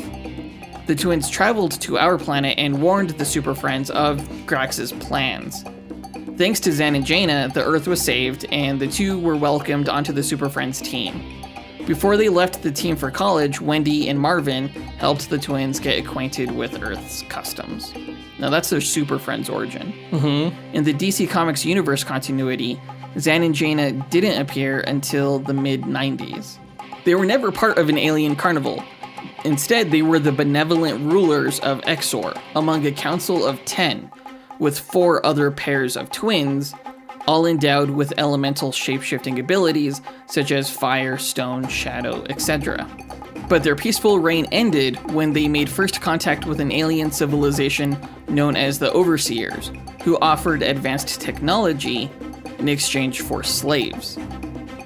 The twins traveled to our planet and warned the Super Friends of Grax's plans. Thanks to Zan and Jaina, the Earth was saved, and the two were welcomed onto the Super Friends team. Before they left the team for college, Wendy and Marvin helped the twins get acquainted with Earth's customs. Now that's their Super Friends origin. In the DC Comics universe continuity, Zan and Jaina didn't appear until the mid-90s. They were never part of an alien carnival. Instead, they were the benevolent rulers of Exor, among a council of 10, with 4 other pairs of twins, all endowed with elemental shape-shifting abilities such as fire, stone, shadow, etc. But their peaceful reign ended when they made first contact with an alien civilization known as the Overseers, who offered advanced technology in exchange for slaves.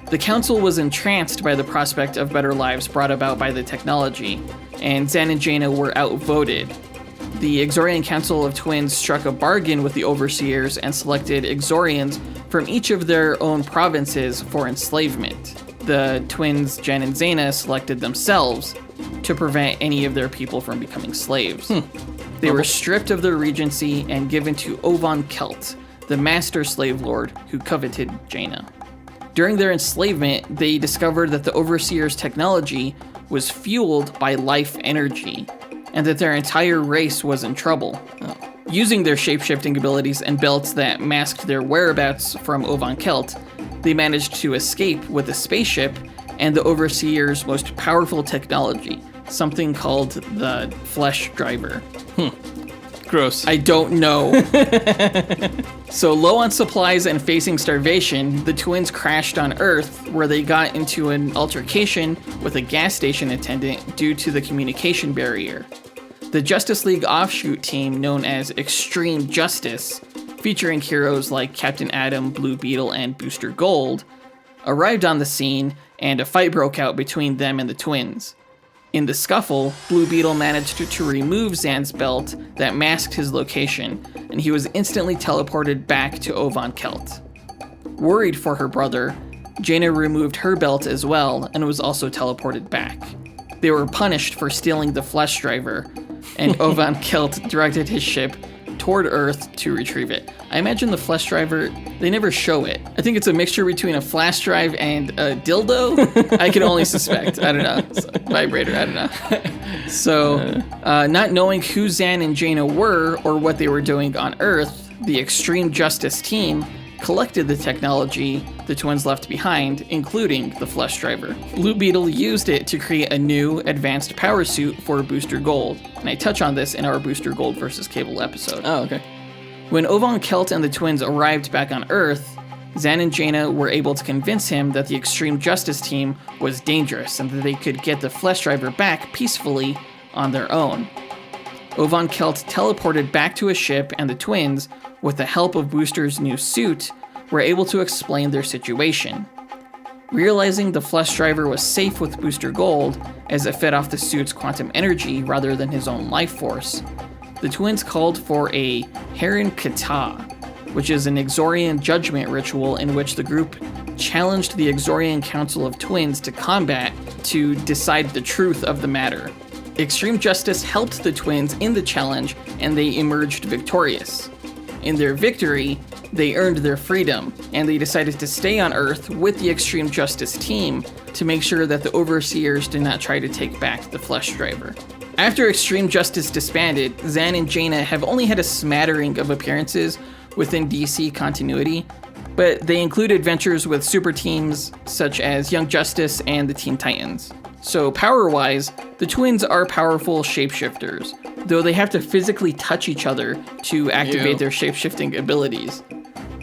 The council was entranced by the prospect of better lives brought about by the technology, and Zan and Jaina were outvoted. The Exorian Council of Twins struck a bargain with the Overseers and selected Exorians from each of their own provinces for enslavement. The twins, Jen and Zaina, selected themselves to prevent any of their people from becoming slaves. They were stripped of their regency and given to Ovan Kelt, the master slave lord who coveted Jaina. During their enslavement, they discovered that the Overseers' technology was fueled by life energy, and that their entire race was in trouble. Using their shape-shifting abilities and belts that masked their whereabouts from Ovan Kelt, they managed to escape with a spaceship and the Overseers' most powerful technology, something called the Flesh Driver. Gross. I don't know. So low on supplies and facing starvation, the twins crashed on Earth, where they got into an altercation with a gas station attendant due to the communication barrier. The Justice League offshoot team, known as Extreme Justice, featuring heroes like Captain Atom, Blue Beetle, and Booster Gold, arrived on the scene, and a fight broke out between them and the twins. In the scuffle, Blue Beetle managed to remove Zan's belt that masked his location, and he was instantly teleported back to Ovan Kelt. Worried for her brother, Jaina removed her belt as well and was also teleported back. They were punished for stealing the Flesh Driver, and Ovan Kelt directed his ship toward Earth to retrieve it. I imagine the flash driver, they never show it. I think it's a mixture between a flash drive and a dildo. I can only suspect. I don't know. It's a vibrator. I don't know. So, not knowing who Zan and Jaina were or what they were doing on Earth, the Extreme Justice team collected the technology the twins left behind, including the flesh driver. Blue Beetle used it to create a new, advanced power suit for Booster Gold, and I touch on this in our Booster Gold versus Cable episode. Oh, okay. When Ovan Kelt and the twins arrived back on Earth, Zan and Jaina were able to convince him that the Extreme Justice team was dangerous and that they could get the flesh driver back peacefully on their own. Ovan Kelt teleported back to a ship, and the twins, with the help of Booster's new suit, were able to explain their situation. Realizing the flesh driver was safe with Booster Gold, as it fed off the suit's quantum energy rather than his own life force, the twins called for a Heron Kata, which is an Exorian judgment ritual in which the group challenged the Exorian Council of Twins to combat to decide the truth of the matter. Extreme Justice helped the twins in the challenge, and they emerged victorious. In their victory, they earned their freedom, and they decided to stay on Earth with the Extreme Justice team to make sure that the Overseers did not try to take back the Flesh Driver. After Extreme Justice disbanded, Zan and Jaina have only had a smattering of appearances within DC continuity, but they include adventures with super teams such as Young Justice and the Teen Titans. So power-wise, the twins are powerful shapeshifters, though they have to physically touch each other to activate their shapeshifting abilities.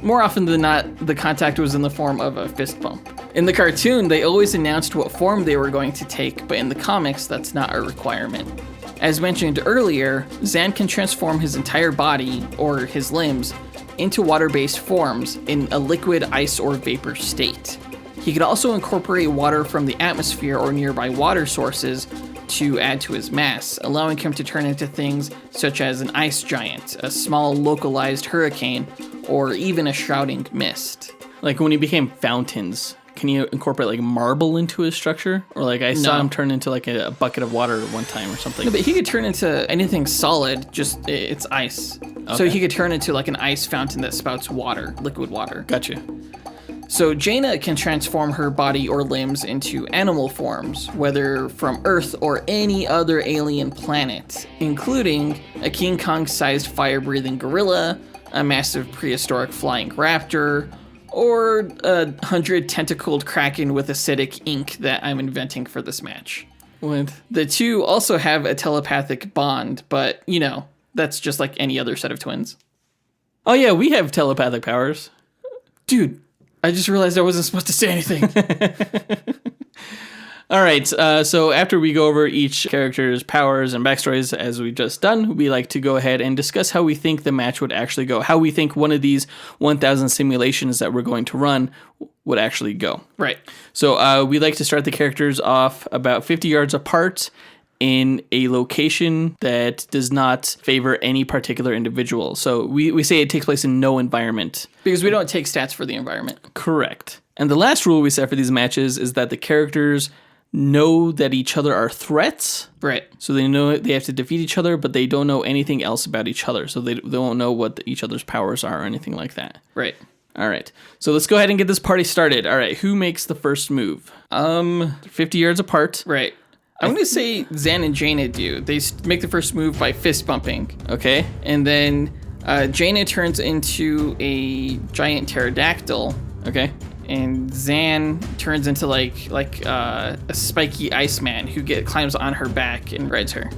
More often than not, the contact was in the form of a fist bump. In the cartoon, they always announced what form they were going to take, but in the comics, that's not a requirement. As mentioned earlier, Zan can transform his entire body, or his limbs, into water-based forms in a liquid, ice, or vapor state. He could also incorporate water from the atmosphere or nearby water sources to add to his mass, allowing him to turn into things such as an ice giant, a small localized hurricane, or even a shrouding mist. Like when he became fountains, can you incorporate like marble into his structure? Or like I saw him turn into like a bucket of water one time or something. No, but he could turn into anything solid, just it's ice. Okay. So he could turn into like an ice fountain that spouts water, liquid water. Gotcha. So Jaina can transform her body or limbs into animal forms, whether from Earth or any other alien planet, including a King Kong-sized fire-breathing gorilla, a massive prehistoric flying raptor, or a 100-tentacled kraken with acidic ink that I'm inventing for this match. What? The two also have a telepathic bond, but, you know, that's just like any other set of twins. Oh yeah, we have telepathic powers. Dude, I just realized I wasn't supposed to say anything. All right, so after we go over each character's powers and backstories, as we've just done, we like to go ahead and discuss how we think the match would actually go, how we think one of these 1,000 simulations that we're going to run would actually go. Right. So we like to start the characters off about 50 yards apart in a location that does not favor any particular individual. So we say it takes place in no environment. Because we don't take stats for the environment. Correct. And the last rule we set for these matches is that the characters know that each other are threats. Right. So they know they have to defeat each other, but they don't know anything else about each other. So they won't know what each other's powers are or anything like that. Right. All right. So let's go ahead and get this party started. All right. Who makes the first move? 50 yards apart. Right. I'm going to say Zan and Jaina do. They make the first move by fist bumping. Okay. And then Jaina turns into a giant pterodactyl. Okay. And Zan turns into like a spiky Iceman who climbs on her back and rides her.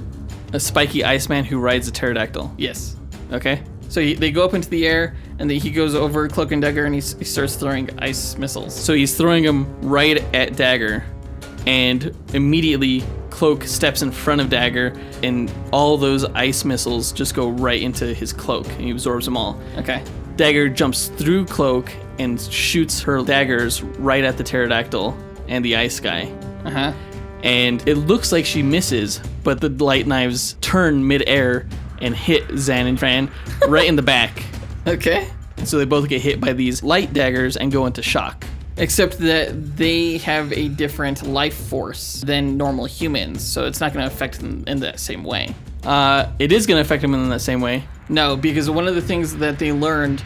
A spiky Iceman who rides a pterodactyl. Yes. Okay. So they go up into the air, and then he goes over Cloak and Dagger, and he starts throwing ice missiles. So he's throwing them right at Dagger, and immediately Cloak steps in front of Dagger, and all those ice missiles just go right into his cloak, and he absorbs them all. Okay. Dagger jumps through Cloak and shoots her daggers right at the pterodactyl and the ice guy. Uh-huh. And it looks like she misses, but the light knives turn mid-air and hit Zan and Fran right in the back. Okay. So they both get hit by these light daggers and go into shock. Except that they have a different life force than normal humans, so it's not going to affect them in that same way. It is going to affect them in that same way, No, because one of the things that they learned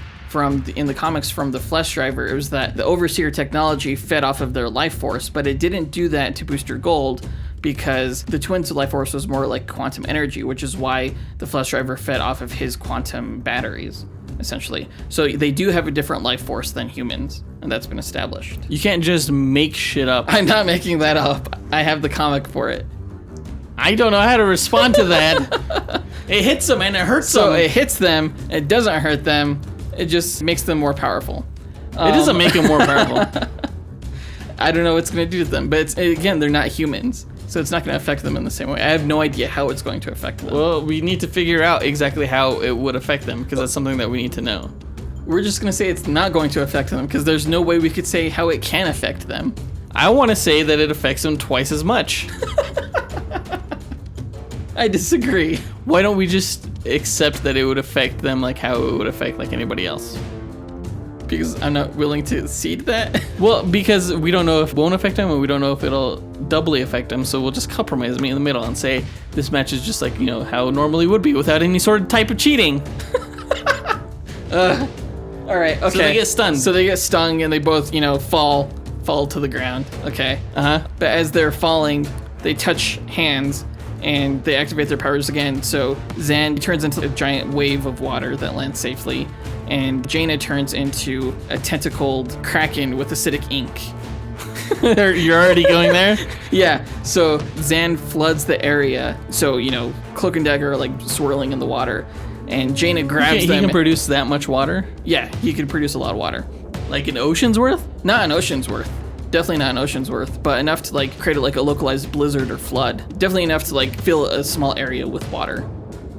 in the comics from the Flesh Driver was that the Overseer technology fed off of their life force, but it didn't do that to Booster Gold because the Twins' life force was more like quantum energy, which is why the Flesh Driver fed off of his quantum batteries, essentially. So they do have a different life force than humans, and that's been established. You can't just make shit up. I'm not making that up. I have the comic for it. I don't know how to respond to that. It hits them and it hurts them. So it hits them, it doesn't hurt them, it just makes them more powerful. It doesn't make them more powerful. I don't know what it's going to do to them, but again, they're not humans, so it's not going to affect them in the same way. I have no idea how it's going to affect them. Well, we need to figure out exactly how it would affect them, because that's something that we need to know. We're just going to say it's not going to affect them, because there's no way we could say how it can affect them. I want to say that it affects them twice as much. I disagree. Why don't we just accept that it would affect them like how it would affect like anybody else? Because I'm not willing to cede that. Well, because we don't know if it won't affect them and we don't know if it'll doubly affect them, so we'll just compromise me in the middle and say this match is just like, you know, how it normally would be without any sort of type of cheating. All right, okay. So they get stunned. So they get stung and they both, you know, fall to the ground. Okay. But as they're falling, they touch hands and they activate their powers again. So Zan turns into a giant wave of water that lands safely, and Jaina turns into a tentacled kraken with acidic ink. You're already going there? Yeah, so Zan floods the area. So, you know, Cloak and Dagger are like swirling in the water, and Jaina grabs them. He can produce that much water? Yeah, he can produce a lot of water. Like an ocean's worth? Not an ocean's worth. Definitely not an ocean's worth, but enough to like create like a localized blizzard or flood. Definitely enough to like fill a small area with water.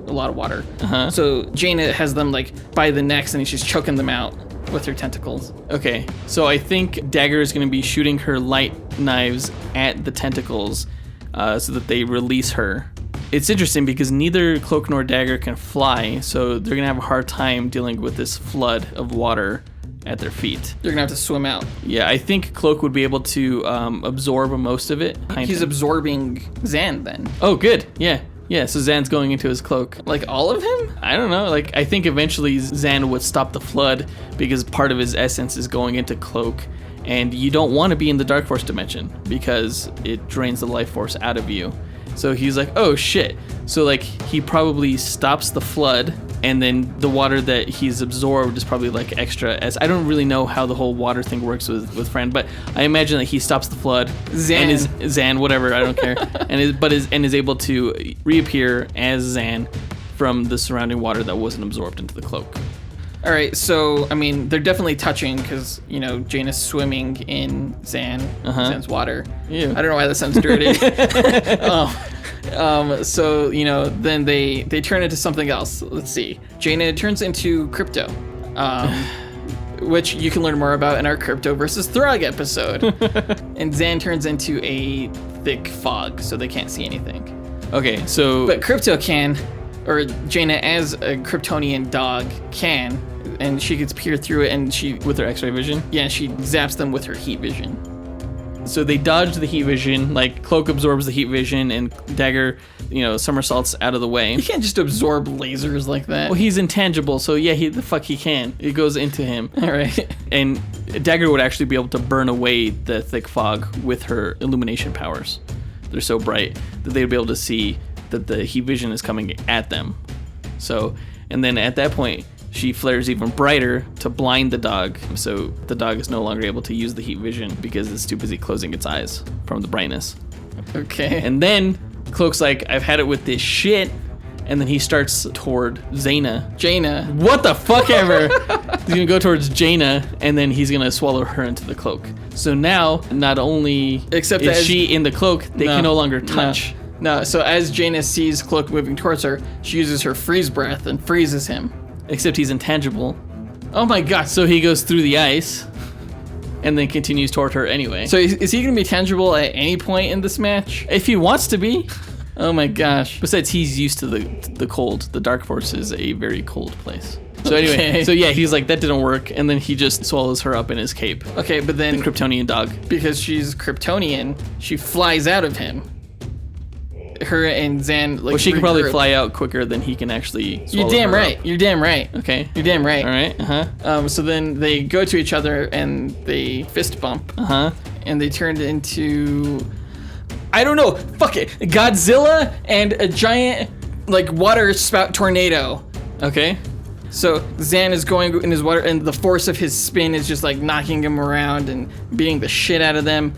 A lot of water. So Jaina has them like by the necks and she's choking them out with her tentacles. Okay, so I think Dagger is going to be shooting her light knives at the tentacles so that they release her. It's interesting because neither Cloak nor Dagger can fly, so they're going to have a hard time dealing with this flood of water at their feet. They're gonna have to swim out. Yeah, I think Cloak would be able to absorb most of it. He's absorbing Zan then. Oh, good. Yeah, so Zan's going into his cloak. Like all of him? I don't know. Like, I think eventually Zan would stop the flood because part of his essence is going into Cloak, and you don't want to be in the Dark Force dimension because it drains the life force out of you. So he's like, oh shit. So like he probably stops the flood, and then the water that he's absorbed is probably like extra. As I don't really know how the whole water thing works with Friend, but I imagine that he stops the flood. Zan, whatever, I don't care, and is able to reappear as Zan from the surrounding water that wasn't absorbed into the cloak. All right, so I mean they're definitely touching because you know Jaina's swimming in Zan's water. Ew. I don't know why that sounds dirty. So you know then they turn into something else. Let's see. Jaina turns into Crypto, which you can learn more about in our Crypto versus Throg episode. And Zan turns into a thick fog, so they can't see anything. Okay, so but Crypto can, or Jaina as a Kryptonian dog can. And she gets peer through it, and she with her X-ray vision. Yeah, she zaps them with her heat vision. So they dodge the heat vision. Like Cloak absorbs the heat vision, and Dagger, you know, somersaults out of the way. You can't just absorb lasers like that. Well, he's intangible, so yeah, he can. It goes into him. All right. And Dagger would actually be able to burn away the thick fog with her illumination powers. They're so bright that they'd be able to see that the heat vision is coming at them. So, and then at that point, she flares even brighter to blind the dog, so the dog is no longer able to use the heat vision because it's too busy closing its eyes from the brightness. Okay. And then Cloak's like, I've had it with this shit, and then he starts toward Jaina. What the fuck ever? He's gonna go towards Jaina, and then he's gonna swallow her into the cloak. So now, not only is she in the cloak, they can no longer touch. No, so as Jaina sees Cloak moving towards her, she uses her freeze breath and freezes him. Except he's intangible. Oh my god, so he goes through the ice and then continues toward her anyway. So is he going to be tangible at any point in this match? If he wants to be. Oh my gosh. Besides, he's used to the cold. The Dark Force is a very cold place. So anyway, so yeah, he's like, that didn't work, and then he just swallows her up in his cape. Okay, but then... The Kryptonian dog. Because she's Kryptonian, she flies out of him. her and Zan like. Well, she can probably regroup. fly out quicker than he can actually. You're damn her right. up. You're damn right. Okay. You're damn right. All right. So then they go to each other and they fist bump. And they turned into, I don't know. Fuck it. Godzilla and a giant like water spout tornado. Okay. So Zan is going in his water, and the force of his spin is just like knocking him around and beating the shit out of them.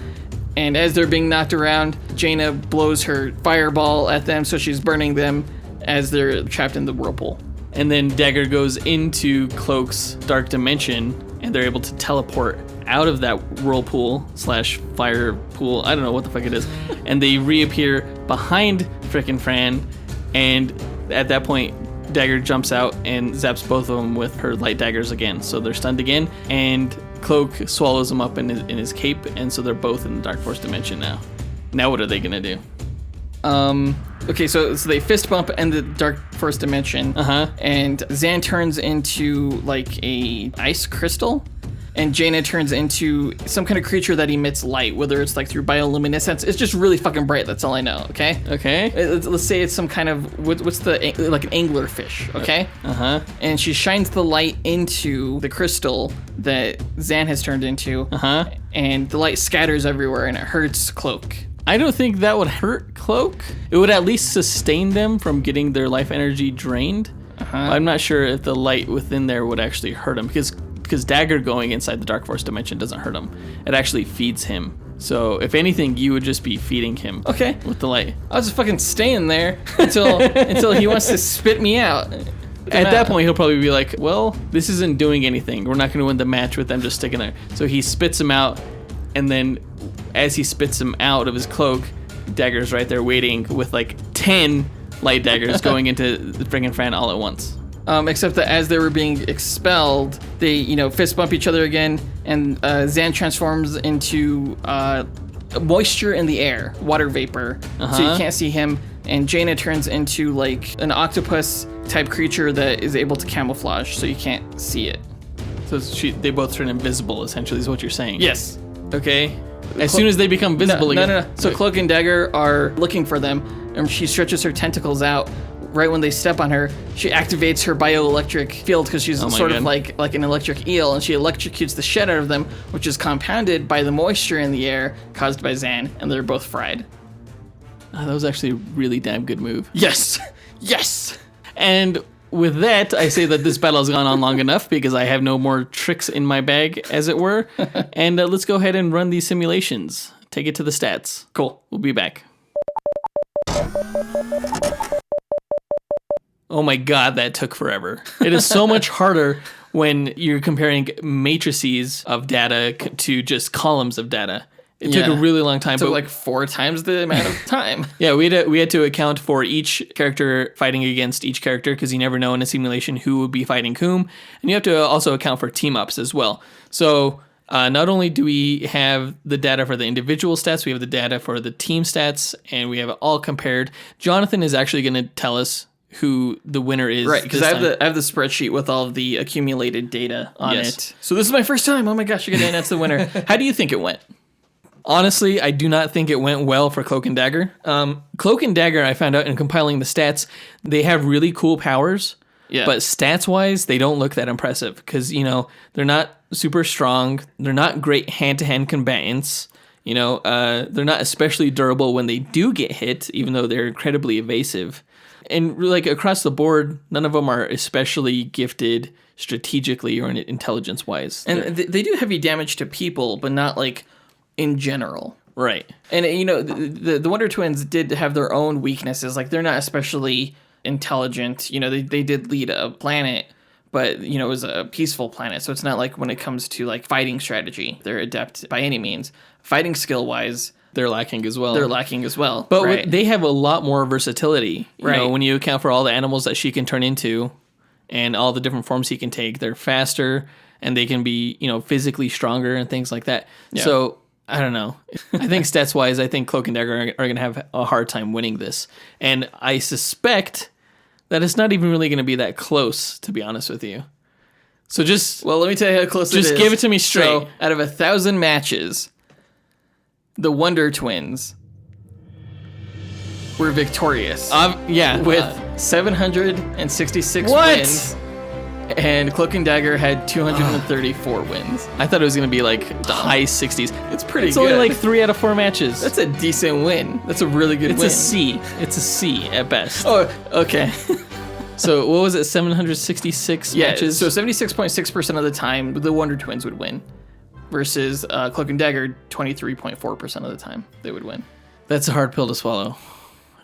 And as they're being knocked around, Jaina blows her fireball at them, so she's burning them as they're trapped in the whirlpool. And then Dagger goes into Cloak's dark dimension, and they're able to teleport out of that whirlpool / fire pool. I don't know what the fuck it is. And they reappear behind frickin' Fran, and at that point, Dagger jumps out and zaps both of them with her light daggers again. So they're stunned again, and Cloak swallows them up in his cape, and so they're both in the Dark Force dimension now. Now what are they gonna do? Okay, so they fist bump in the Dark Force dimension, and Zan turns into like a ice crystal, and Jaina turns into some kind of creature that emits light, whether it's like through bioluminescence. It's just really fucking bright. That's all I know. Okay. Let's say it's some kind of what's like an anglerfish. Okay. And she shines the light into the crystal that Zan has turned into. And the light scatters everywhere, and it hurts Cloak. I don't think that would hurt Cloak. It would at least sustain them from getting their life energy drained. I'm not sure if the light within there would actually hurt him, because Dagger going inside the Dark Force dimension doesn't hurt him. It actually feeds him. So if anything, you would just be feeding him. Okay. With the light. I'll just fucking stay in there until he wants to spit me out. At that point, he'll probably be like, well, this isn't doing anything. We're not going to win the match with them just sticking there. So he spits him out, and then as he spits him out of his cloak, Dagger's right there waiting with like 10 light daggers going into the friggin' Fran all at once. Except that as they were being expelled, they, fist bump each other again, and Zan transforms into moisture in the air, water vapor, so you can't see him, and Jaina turns into like an octopus type creature that is able to camouflage, so you can't see it. So they both turn invisible, essentially, is what you're saying. Yes. Okay. As soon as they become visible again. No. So Cloak and Dagger are looking for them, and she stretches her tentacles out. Right when they step on her, she activates her bioelectric field because she's sort of like an electric eel, and she electrocutes the shit out of them, which is compounded by the moisture in the air caused by Zan, and they're both fried. That was actually a really damn good move. Yes! Yes! And with that, I say that this battle has gone on long enough because I have no more tricks in my bag, as it were. And let's go ahead and run these simulations. Take it to the stats. Cool. We'll be back. Oh my god, that took forever. It is so much harder when you're comparing matrices of data to just columns of data. It took a really long time. It took like 4 times the amount of time. Yeah, we had to account for each character fighting against each character, because you never know in a simulation who would be fighting whom. And you have to also account for team-ups as well. So not only do we have the data for the individual stats, we have the data for the team stats, and we have it all compared. Jonathan is actually going to tell us who the winner is. Right, because I have the spreadsheet with all of the accumulated data on it. So this is my first time. Oh my gosh, you're going to announce the winner. How do you think it went? Honestly, I do not think it went well for Cloak and Dagger. Cloak and Dagger, I found out in compiling the stats, they have really cool powers. Yeah. But stats-wise, they don't look that impressive because, they're not super strong. They're not great hand-to-hand combatants. They're not especially durable when they do get hit, even though they're incredibly evasive. And like across the board, none of them are especially gifted strategically or intelligence-wise. And they do heavy damage to people, but not like in general. Right. And, the Wonder Twins did have their own weaknesses. Like, they're not especially intelligent. They did lead a planet, but, it was a peaceful planet. So it's not like when it comes to, like, fighting strategy, they're adept by any means. Fighting skill-wise, they're lacking as well. But right. They have a lot more versatility. Right. When you account for all the animals that she can turn into and all the different forms he can take, they're faster and they can be, physically stronger and things like that. Yeah. So I don't know. I think stats-wise, I think Cloak and Dagger are going to have a hard time winning this. And I suspect that it's not even really going to be that close, to be honest with you. So let me tell you how close it is. Just give it to me straight. So, out of 1,000 matches, the Wonder Twins were victorious. Yeah. With 766 What? wins. And Cloak and Dagger had 234 wins. I thought it was going to be like the high 60s. It's pretty It's good. only like 3 out of 4 matches. That's a decent win. That's a really good It's win. a C. It's a C at best. Oh, okay. So what was it? 766 matches? So 76.6% of the time, the Wonder Twins would win. Versus Cloak and Dagger, 23.4% of the time they would win. That's a hard pill to swallow.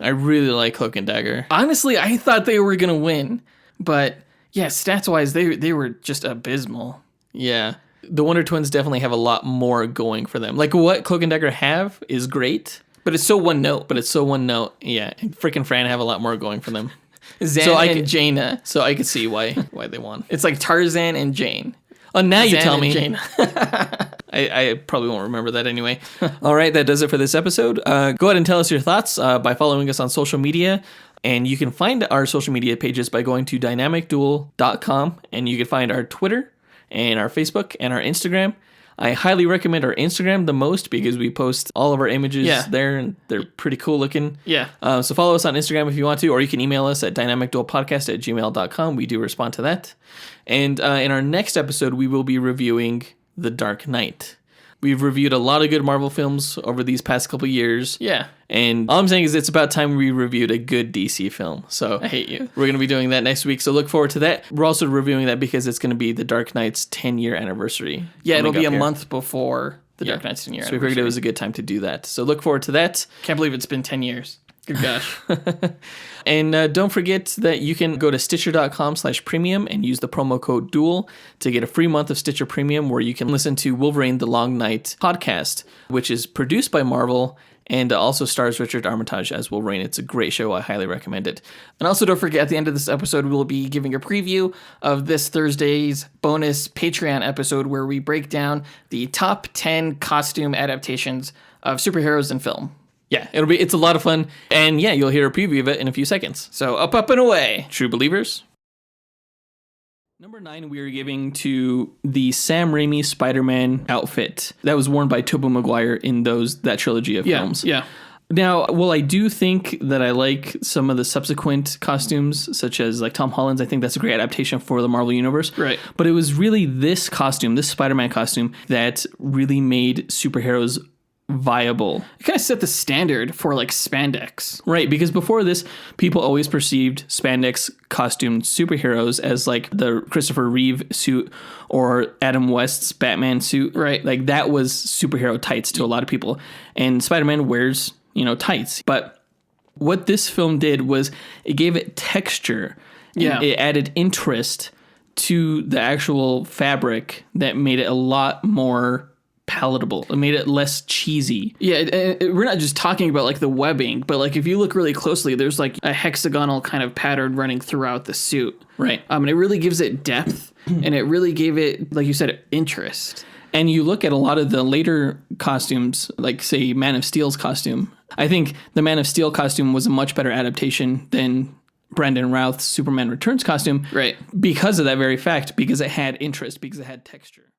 I really like Cloak and Dagger. Honestly, I thought they were going to win. But yeah, stats-wise, they were just abysmal. Yeah. The Wonder Twins definitely have a lot more going for them. Like what Cloak and Dagger have is great. But it's so one note. But it's so one note. Yeah. And frickin' Fran have a lot more going for them. Xana and Jaina. So I could see why they won. It's like Tarzan and Jane. Oh, now you Xana tell and me. Jane. I probably won't remember that anyway. All right, that does it for this episode. Go ahead and tell us your thoughts by following us on social media. And you can find our social media pages by going to dynamicduel.com. And you can find our Twitter and our Facebook and our Instagram. I highly recommend our Instagram the most because we post all of our images there and they're pretty cool looking. Yeah. So follow us on Instagram if you want to, or you can email us at dynamicduelpodcast@gmail.com. We do respond to that. And in our next episode, we will be reviewing The Dark Knight. We've reviewed a lot of good Marvel films over these past couple years. Yeah. And all I'm saying is it's about time we reviewed a good DC film. So I hate you. We're going to be doing that next week. So look forward to that. We're also reviewing that because it's going to be The Dark Knight's 10-year anniversary. Yeah, it'll be a month before The Dark Knight's 10-year anniversary. So we figured it was a good time to do that. So look forward to that. Can't believe it's been 10 years. Good gosh. And don't forget that you can go to Stitcher.com/premium and use the promo code DUEL to get a free month of Stitcher Premium where you can listen to Wolverine The Long Night podcast, which is produced by Marvel and also stars Richard Armitage as Wolverine. It's a great show. I highly recommend it. And also don't forget, at the end of this episode, we'll be giving a preview of this Thursday's bonus Patreon episode where we break down the top 10 costume adaptations of superheroes in film. Yeah, it's a lot of fun. And yeah, you'll hear a preview of it in a few seconds. So up and away. True believers. Number 9, we are giving to the Sam Raimi Spider-Man outfit that was worn by Tobey Maguire in that trilogy of films. Yeah. Now, I do think that I like some of the subsequent costumes, such as like Tom Holland's. I think that's a great adaptation for the Marvel Universe. Right. But it was really this Spider-Man costume, that really made superheroes viable. It kind of set the standard for like spandex. Right, because before this, people always perceived spandex costumed superheroes as like the Christopher Reeve suit or Adam West's Batman suit. Right. Like that was superhero tights to a lot of people. And Spider-Man wears, tights. But what this film did was it gave it texture. Yeah. It added interest to the actual fabric that made it a lot more palatable. It made it less cheesy. Yeah, we're not just talking about like the webbing, but like if you look really closely, there's like a hexagonal kind of pattern running throughout the suit. Right. And it really gives it depth and it really gave it, like you said, interest. And you look at a lot of the later costumes, like say Man of Steel's costume. I think the Man of Steel costume was a much better adaptation than Brandon Routh's Superman Returns costume. Right. Because of that very fact, because it had interest, because it had texture.